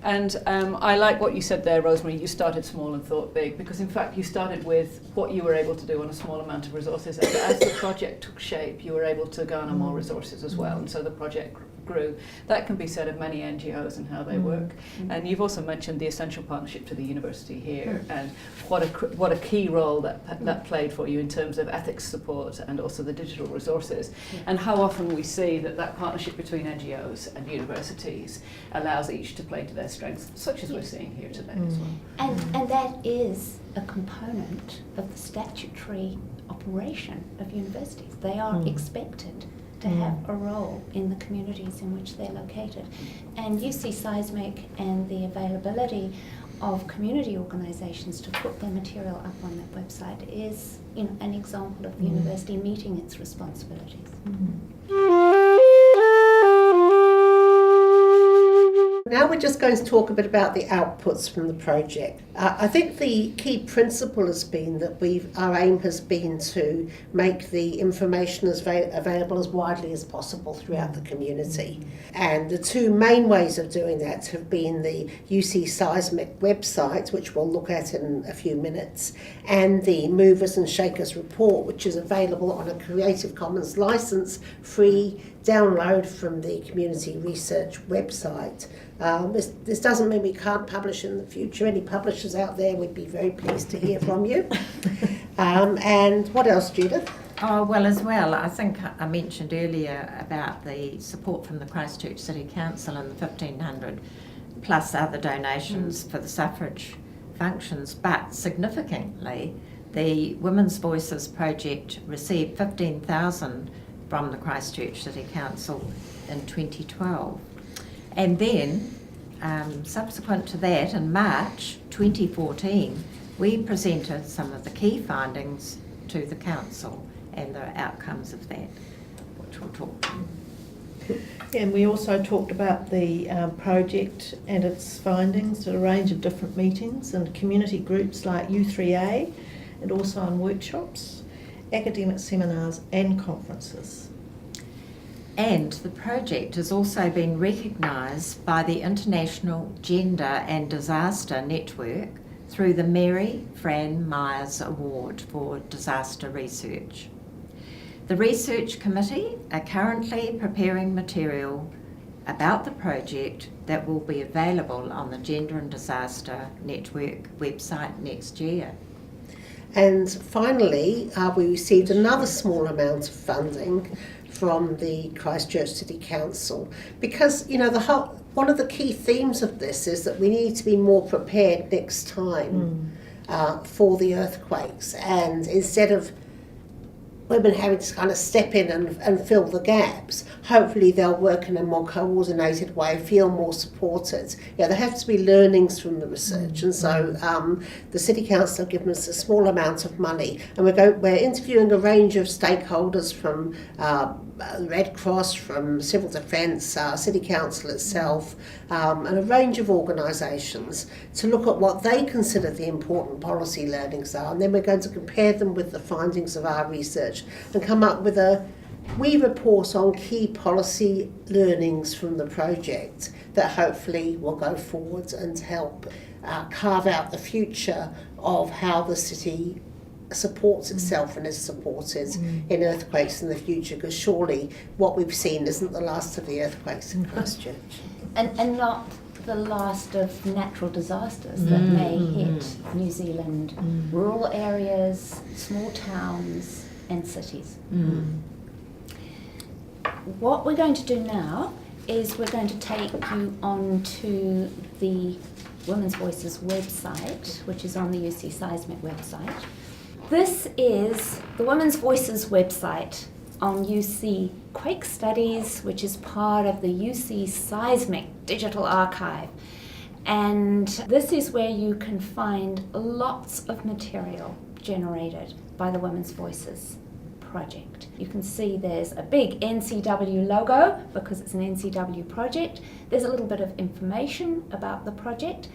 I like what you said there, Rosemary. You started small and thought big, because in fact you started with what you were able to do on a small amount of resources. And as the project took shape, you were able to garner more resources as well, and so the project grew. That can be said of many NGOs and how they work. And you've also mentioned the essential partnership to the university here, and what a key role that played for you in terms of ethics support and also the digital resources, and how often we see that partnership between NGOs and universities allows each to play to their strengths, such as we're seeing here today as well. And that is a component of the statutory operation of universities. They are expected to have a role in the communities in which they're located. And UC Seismic and the availability of community organisations to put their material up on that website is an example of the university meeting its responsibilities. Now we're just going to talk a bit about the outputs from the project. I think the key principle has been that our aim has been to make the information as available as widely as possible throughout the community. And the two main ways of doing that have been the UC Seismic website, which we'll look at in a few minutes, and the Movers and Shakers report, which is available on a Creative Commons license, free download from the community research website. This doesn't mean we can't publish in the future. Any publishers out there, we'd be very pleased to hear from you. And what else, Judith? Oh, well, as well, I think I mentioned earlier about the support from the Christchurch City Council and the 1,500 plus other donations for the suffrage functions, but significantly, the Women's Voices project received 15,000 from the Christchurch City Council in 2012. And then, subsequent to that, in March 2014, we presented some of the key findings to the Council and the outcomes of that, which we'll talk to. And we also talked about the project and its findings at a range of different meetings and community groups like U3A, and also on workshops, academic seminars and conferences. And the project has also been recognised by the International Gender and Disaster Network through the Mary Fran Myers Award for Disaster Research. The research committee are currently preparing material about the project that will be available on the Gender and Disaster Network website next year. And finally, we received another small amount of funding from the Christchurch City Council, because one of the key themes of this is that we need to be more prepared next time for the earthquakes, and instead of women having to kind of step in and fill the gaps, hopefully they'll work in a more coordinated way, feel more supported. There have to be learnings from the research, and so the City Council have given us a small amount of money, and we're interviewing a range of stakeholders from Red Cross, from Civil Defence, City Council itself, and a range of organisations to look at what they consider the important policy learnings are, and then we're going to compare them with the findings of our research and come up with a report on key policy learnings from the project that hopefully will go forward and help carve out the future of how the city supports itself and is supported in earthquakes in the future, because surely what we've seen isn't the last of the earthquakes in Christchurch. And not the last of natural disasters that may hit New Zealand, rural areas, small towns and cities. What we're going to do now is we're going to take you onto the Women's Voices website, which is on the UC Seismic website. This is the Women's Voices website on UC Quake Studies, which is part of the UC Seismic Digital Archive. And this is where you can find lots of material generated by the Women's Voices project. You can see there's a big NCW logo because it's an NCW project. There's a little bit of information about the project.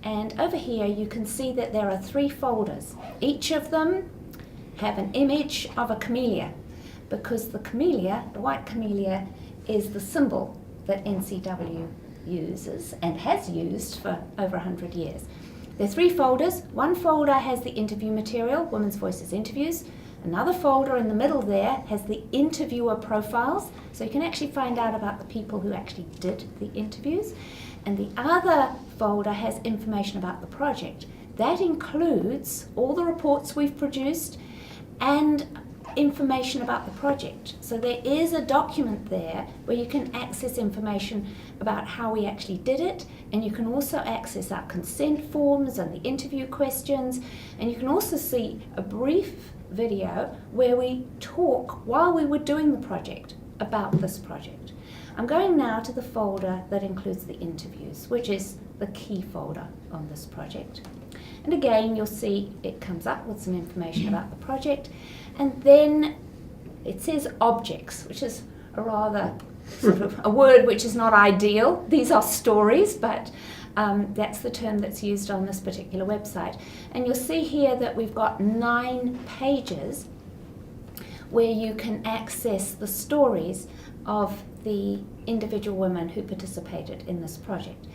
And over here you can see that there are 3 folders. Each of them have an image of a camellia, because the camellia, the white camellia, is the symbol that NCW uses and has used for over 100 years. There are 3 folders. One folder has the interview material, Women's Voices interviews. Another folder in the middle there has the interviewer profiles, so you can actually find out about the people who actually did the interviews. And the other folder has information about the project. That includes all the reports we've produced and information about the project. So there is a document there where you can access information about how we actually did it, and you can also access our consent forms and the interview questions, and you can also see a brief video where we talk while we were doing the project about this project. I'm going now to the folder that includes the interviews, which is the key folder on this project. And again, you'll see it comes up with some information about the project, and then it says objects, which is a rather sort of a word which is not ideal. These are stories, but that's the term that's used on this particular website. And you'll see here that we've got 9 pages where you can access the stories of the individual women who participated in this project.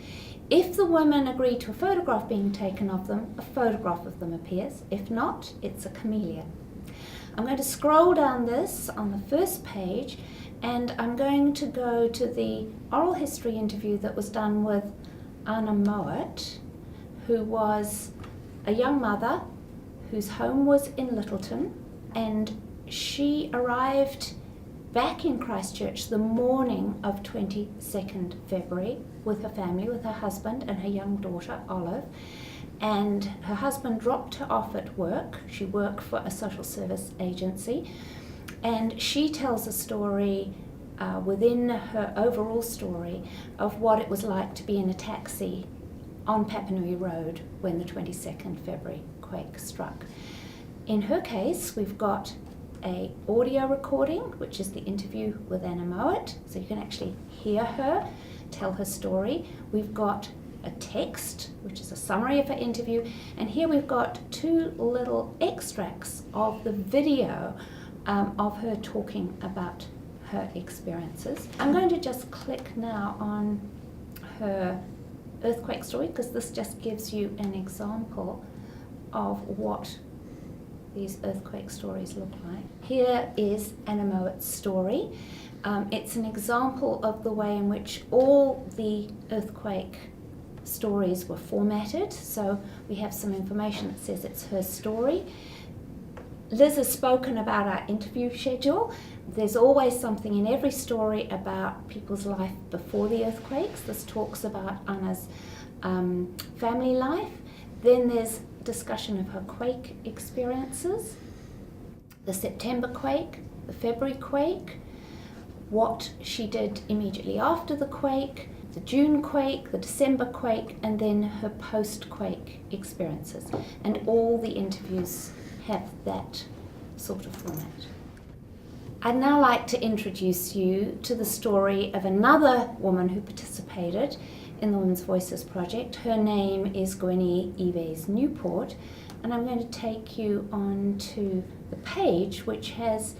If the women agree to a photograph being taken of them, a photograph of them appears. If not, it's a camellia. I'm going to scroll down this on the first page, and I'm going to go to the oral history interview that was done with Anna Mowat, who was a young mother whose home was in Littleton, and she arrived back in Christchurch the morning of 22nd February with her family, with her husband and her young daughter Olive, and her husband dropped her off at work. She worked for a social service agency, and she tells a story within her overall story of what it was like to be in a taxi on Papanui Road when the 22nd February quake struck. In her case, we've got a audio recording, which is the interview with Anna Mowat, so you can actually hear her tell her story. We've got a text, which is a summary of her interview, and here we've got 2 little extracts of the video of her talking about her experiences. I'm going to just click now on her earthquake story, because this just gives you an example of what these earthquake stories look like. Here is Anna Mowatt's story. It's an example of the way in which all the earthquake stories were formatted. So we have some information that says it's her story. Liz has spoken about our interview schedule. There's always something in every story about people's life before the earthquakes. This talks about Anna's family life. Then there's discussion of her quake experiences, the September quake, the February quake, what she did immediately after the quake, the June quake, the December quake, and then her post-quake experiences. And all the interviews have that sort of format. I'd now like to introduce you to the story of another woman who participated in the Women's Voices project. Her name is Gwenny Yves Newport, and I'm going to take you on to the page which has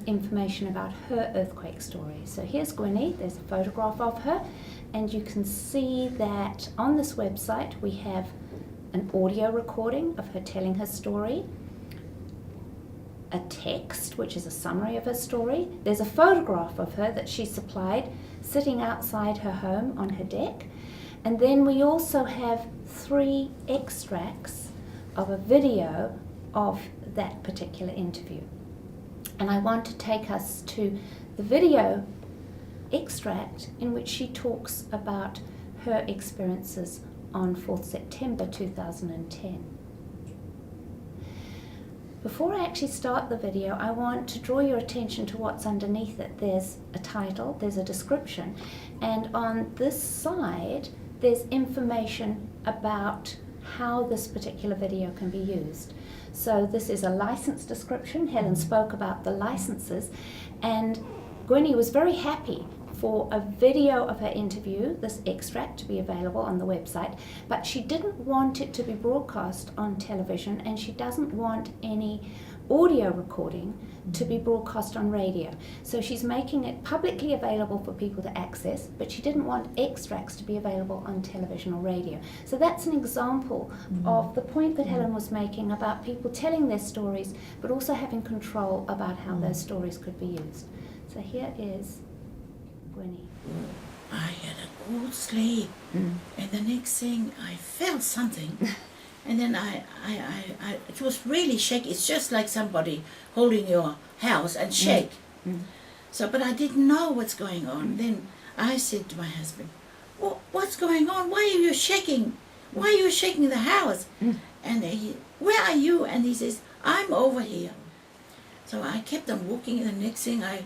information about her earthquake story. So here's Gwenny, there's a photograph of her, and you can see that on this website we have an audio recording of her telling her story, a text which is a summary of her story. There's a photograph of her that she supplied sitting outside her home on her deck, and then we also have 3 extracts of a video of that particular interview. And I want to take us to the video extract in which she talks about her experiences on 4th September 2010. Before I actually start the video, I want to draw your attention to what's underneath it. There's a title, there's a description, and on this side there's information about how this particular video can be used. So this is a license description. Helen spoke about the licenses, and Gwenny was very happy for a video of her interview, this extract, to be available on the website, but she didn't want it to be broadcast on television, and she doesn't want any audio recording to be broadcast on radio. So she's making it publicly available for people to access, but she didn't want extracts to be available on television or radio. So that's an example of the point that Helen was making about people telling their stories, but also having control about how those stories could be used. So here is Gwenny. I had a good sleep, and the next thing I felt something, and then I it was really shaky. It's just like somebody holding your house and shake. So, but I didn't know what's going on. Then I said to my husband, "What's going on? Why are you shaking? Why are you shaking the house?" And he, "Where are you?" And he says, "I'm over here." So I kept on walking, and the next thing I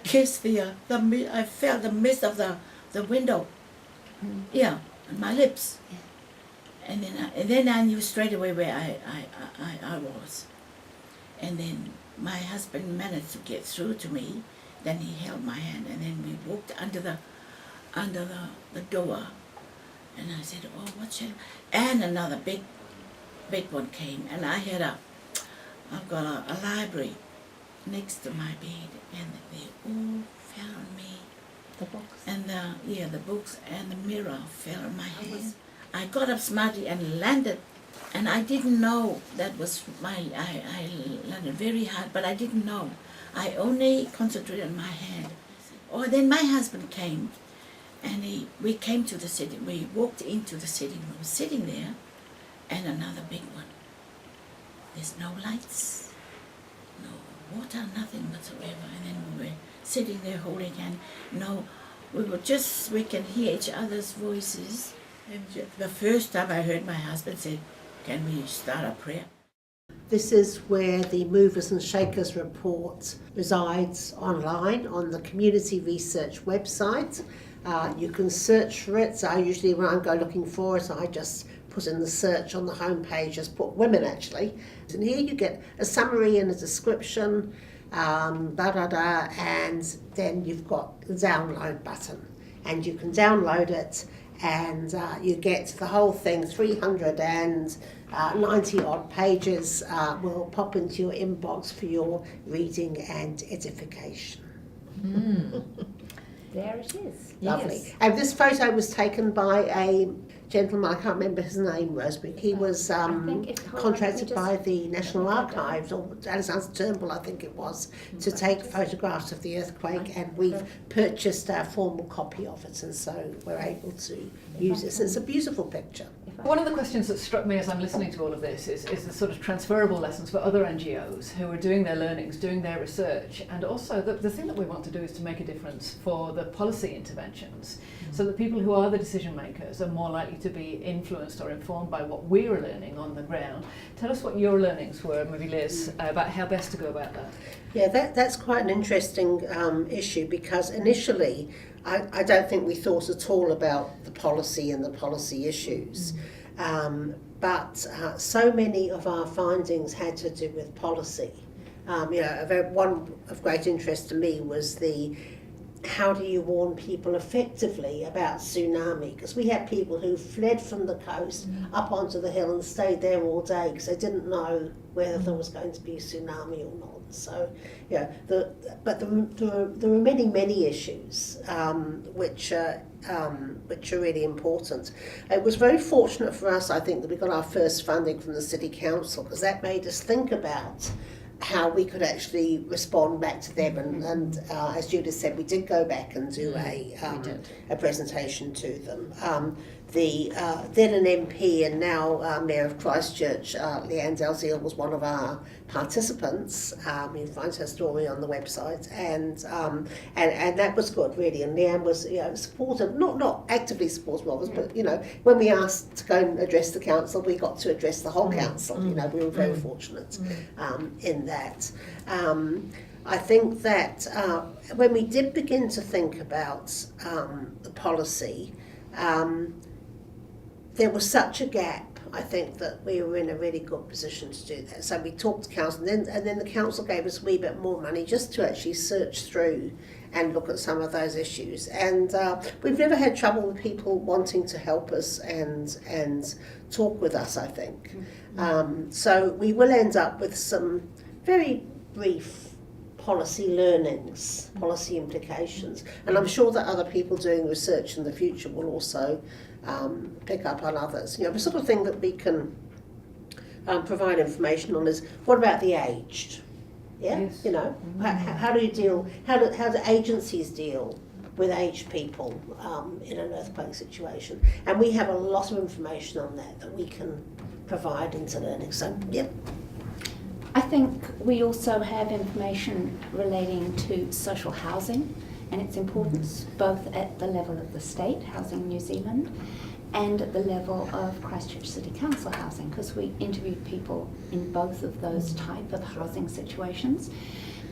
kissed I felt the mist of the window, yeah, on my lips, and then I knew straight away where I was, and then my husband managed to get through to me. Then he held my hand, and then we walked under the door, and I said, "Oh, what's that?" And another big one came, and I've got a library next to my bed, and they all fell on me. The books. And the books and the mirror fell on my head. I got up smartly and landed, and I didn't know that was I landed very hard, but I didn't know. I only concentrated on my head. Oh, then my husband came, and we came to the sitting. We walked into the sitting room, sitting there, and another big one. There's no lights, no water, nothing whatsoever. And then we were sitting there holding hands. No, we can hear each other's voices. And the first time I heard my husband say, "Can we start a prayer?" This is where the Movers and Shakers report resides online on the Community Research website. You can search for it. So usually when I go looking for it, I just put in the search on the homepage, just put women actually. And here you get a summary and a description, and then you've got the download button. And you can download it, and you get the whole thing, 390 odd pages will pop into your inbox for your reading and edification. There it is. Lovely. Yes. And this photo was taken by a gentleman, I can't remember his name, Rosemary. He was contracted by the National Archives, or Alexander Turnbull, I think it was, to take photographs of the earthquake, and we've purchased a formal copy of it, and so we're able to use it. So it's a beautiful picture. One of the questions that struck me as I'm listening to all of this is the sort of transferable lessons for other NGOs who are doing their learnings, doing their research, and also the thing that we want to do is to make a difference for the policy interventions, so that people who are the decision makers are more likely to be influenced or informed by what we're learning on the ground. Tell us what your learnings were, maybe Liz, about how best to go about that. Yeah, that's quite an interesting issue, because initially I don't think we thought at all about the policy and the policy issues. But so many of our findings had to do with policy. One of great interest to me was how do you warn people effectively about tsunami? Because we had people who fled from the coast up onto the hill and stayed there all day because they didn't know whether there was going to be a tsunami or not. So, but there were many issues which are really important. It was very fortunate for us, I think, that we got our first funding from the City Council, because that made us think about how we could actually respond back to them, and as Judith said, we did go back and do a presentation to them. Then an MP and now Mayor of Christchurch, Leanne Dalziel, was one of our participants. You find her story on the website, and that was good, really. And Leanne was supportive, not actively supportive of us, but when we asked to go and address the council, we got to address the whole council. We were very fortunate in that. I think that when we did begin to think about the policy, there was such a gap, I think, that we were in a really good position to do that. So we talked to council, and then the council gave us a wee bit more money just to actually search through and look at some of those issues. And we've never had trouble with people wanting to help us and talk with us, I think. So we will end up with some very brief policy learnings, policy implications, and I'm sure that other people doing research in the future will also pick up on others. The sort of thing that we can provide information on is, what about the aged? Yeah, Yes. How do you deal? How do agencies deal with aged people in an earthquake situation? And we have a lot of information on that we can provide into learning. So, yep. I think we also have information relating to social housing and its importance, both at the level of the state, Housing New Zealand, and at the level of Christchurch City Council housing, because we interviewed people in both of those type of housing situations,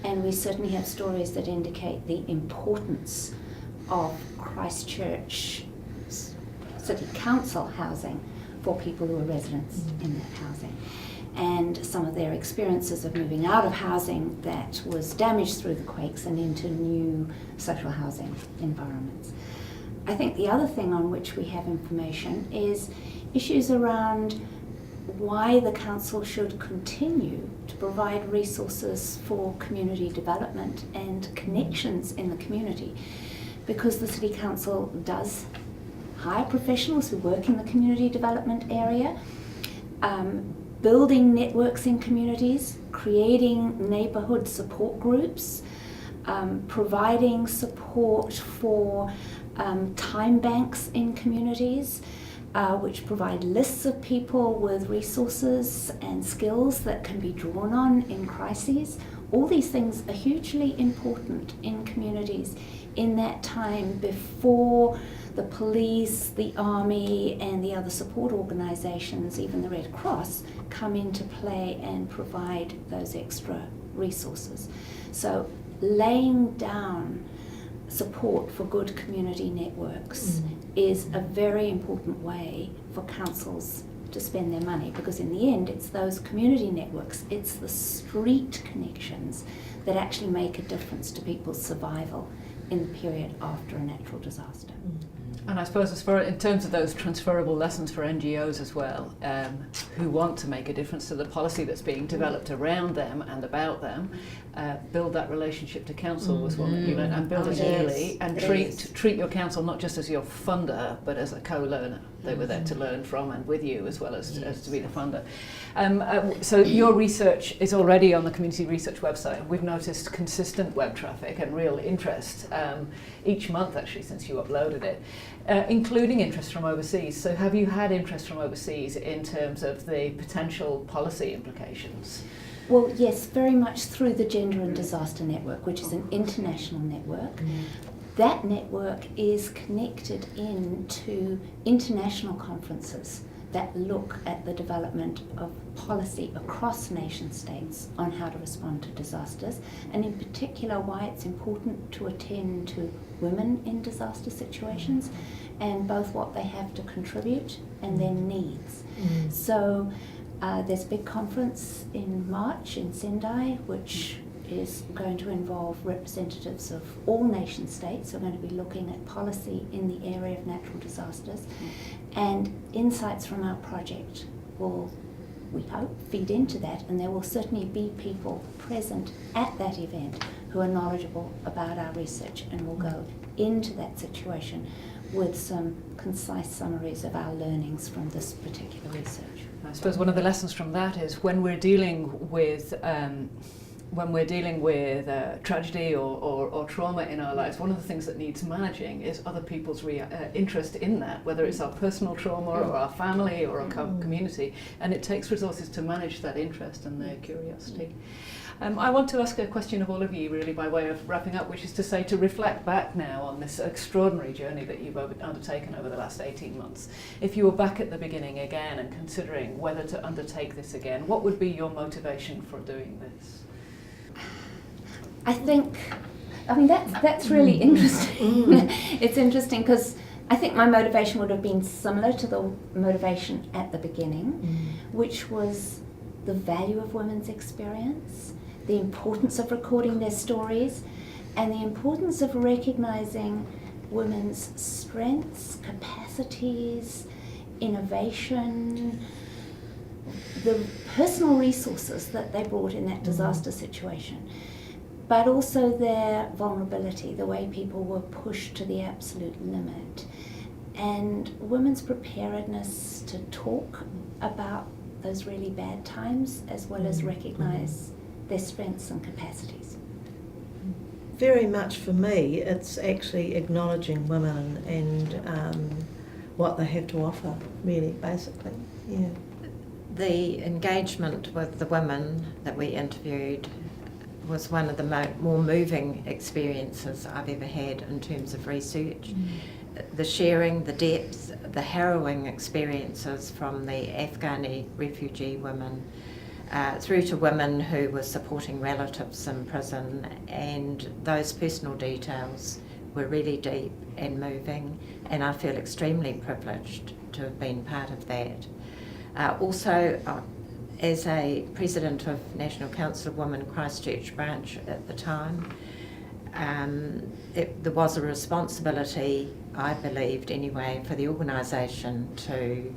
and we certainly have stories that indicate the importance of Christchurch City Council housing for people who are residents in that housing, and some of their experiences of moving out of housing that was damaged through the quakes and into new social housing environments. I think the other thing on which we have information is issues around why the council should continue to provide resources for community development and connections in the community, because the City Council does hire professionals who work in the community development area, building networks in communities, creating neighbourhood support groups, providing support for time banks in communities, which provide lists of people with resources and skills that can be drawn on in crises. All these things are hugely important in communities in that time before the police, the army, and the other support organisations, even the Red Cross, come into play and provide those extra resources. So laying down support for good community networks is a very important way for councils to spend their money, because in the end it's those community networks, it's the street connections that actually make a difference to people's survival in the period after a natural disaster. And I suppose in terms of those transferable lessons for NGOs as well, who want to make a difference to the policy that's being developed around them and about them, build that relationship to council was one, and build it early, and treat your council not just as your funder, but as a co-learner. They were there to learn from and with you, as well as to be the funder. So your research is already on the Community Research website. We've noticed consistent web traffic and real interest each month, actually, since you uploaded it, including interest from overseas. So have you had interest from overseas in terms of the potential policy implications? Well, yes, very much through the Gender and Disaster Network, which is an international network. That network is connected into international conferences that look at the development of policy across nation states on how to respond to disasters, and in particular why it's important to attend to women in disaster situations, and both what they have to contribute and their needs. So there's a big conference in March in Sendai, which is going to involve representatives of all nation states who are going to be looking at policy in the area of natural disasters, and insights from our project will, we hope, feed into that, and there will certainly be people present at that event who are knowledgeable about our research and will go into that situation with some concise summaries of our learnings from this particular research. I suppose one of the lessons from that is when we're dealing with tragedy or trauma in our lives, one of the things that needs managing is other people's interest in that, whether it's our personal trauma or our family or our community, and it takes resources to manage that interest and their curiosity. I want to ask a question of all of you, really, by way of wrapping up, which is to say, to reflect back now on this extraordinary journey that you've undertaken over the last 18 months. If you were back at the beginning again and considering whether to undertake this again, what would be your motivation for doing this? I mean that's really interesting. It's interesting because I think my motivation would have been similar to the motivation at the beginning, which was the value of women's experience, the importance of recording their stories, and the importance of recognising women's strengths, capacities, innovation, the personal resources that they brought in that disaster situation, but also their vulnerability, the way people were pushed to the absolute limit, and women's preparedness to talk about those really bad times as well as recognise their strengths and capacities. Very much for me, it's actually acknowledging women and what they have to offer, really, basically. Yeah. The engagement with the women that we interviewed was one of the more moving experiences I've ever had in terms of research. The sharing, the depth, the harrowing experiences from the Afghani refugee women through to women who were supporting relatives in prison, and those personal details were really deep and moving, and I feel extremely privileged to have been part of that. Also, as a president of National Council of Women Christchurch branch at the time, there was a responsibility, I believed anyway, for the organisation to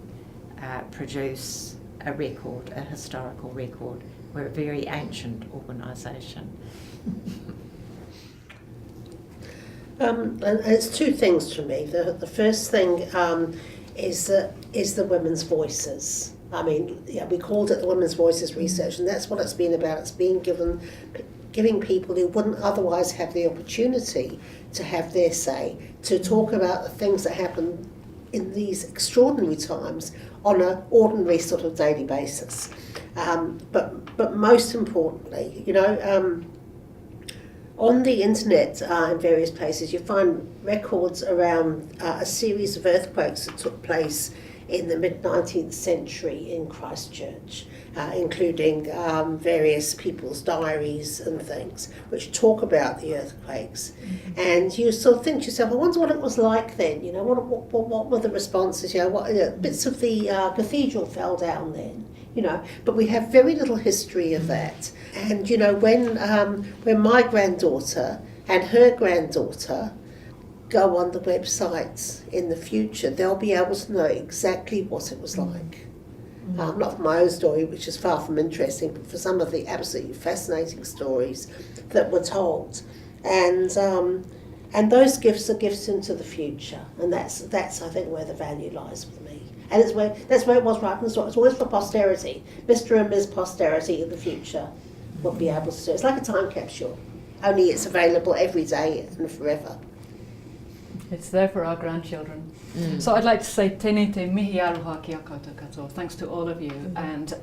produce a record, a historical record. We're a very ancient organisation. And it's two things for me. The first thing is the women's voices. I mean, yeah, we called it the Women's Voices Research, and that's what it's been about. It's been giving people who wouldn't otherwise have the opportunity to have their say, to talk about the things that happen in these extraordinary times on an ordinary sort of daily basis. But most importantly, on the internet in various places, you find records around a series of earthquakes that took place in the mid-19th century in Christchurch, including various people's diaries and things, which talk about the earthquakes. And you sort of think to yourself, I wonder what it was like then, what were the responses, bits of the cathedral fell down then, but we have very little history of that. And, when my granddaughter and her granddaughter go on the websites in the future, they'll be able to know exactly what it was like. Not for my own story, which is far from interesting, but for some of the absolutely fascinating stories that were told. And those gifts are gifts into the future, and that's I think where the value lies with me. And that's where it was right from the start. It's always for posterity. Mr. and Ms. Posterity in the future will be able to do it. It's like a time capsule, only it's available every day and forever. It's there for our grandchildren. So I'd like to say tēnei te mihi aroha ki a koutou katoa. Thanks to all of you. And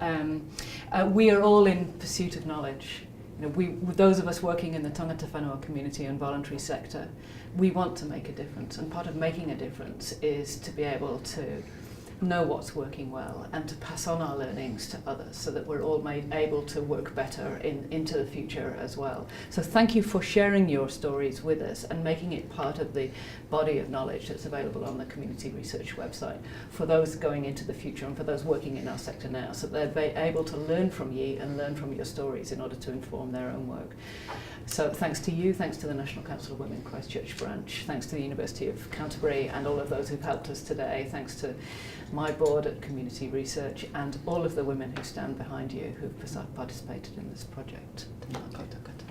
we are all in pursuit of knowledge. You know, those of us working in the tangata whanua community and voluntary sector, we want to make a difference. And part of making a difference is to be able to know what's working well and to pass on our learnings to others so that we're all able to work better into the future as well. So thank you for sharing your stories with us and making it part of the body of knowledge that's available on the community research website for those going into the future and for those working in our sector now, so they're able to learn from you and learn from your stories in order to inform their own work. So thanks to you, thanks to the National Council of Women Christchurch branch, thanks to the University of Canterbury and all of those who've helped us today, thanks to my board at Community Research and all of the women who stand behind you who've participated in this project. Tēnā koutou katoa.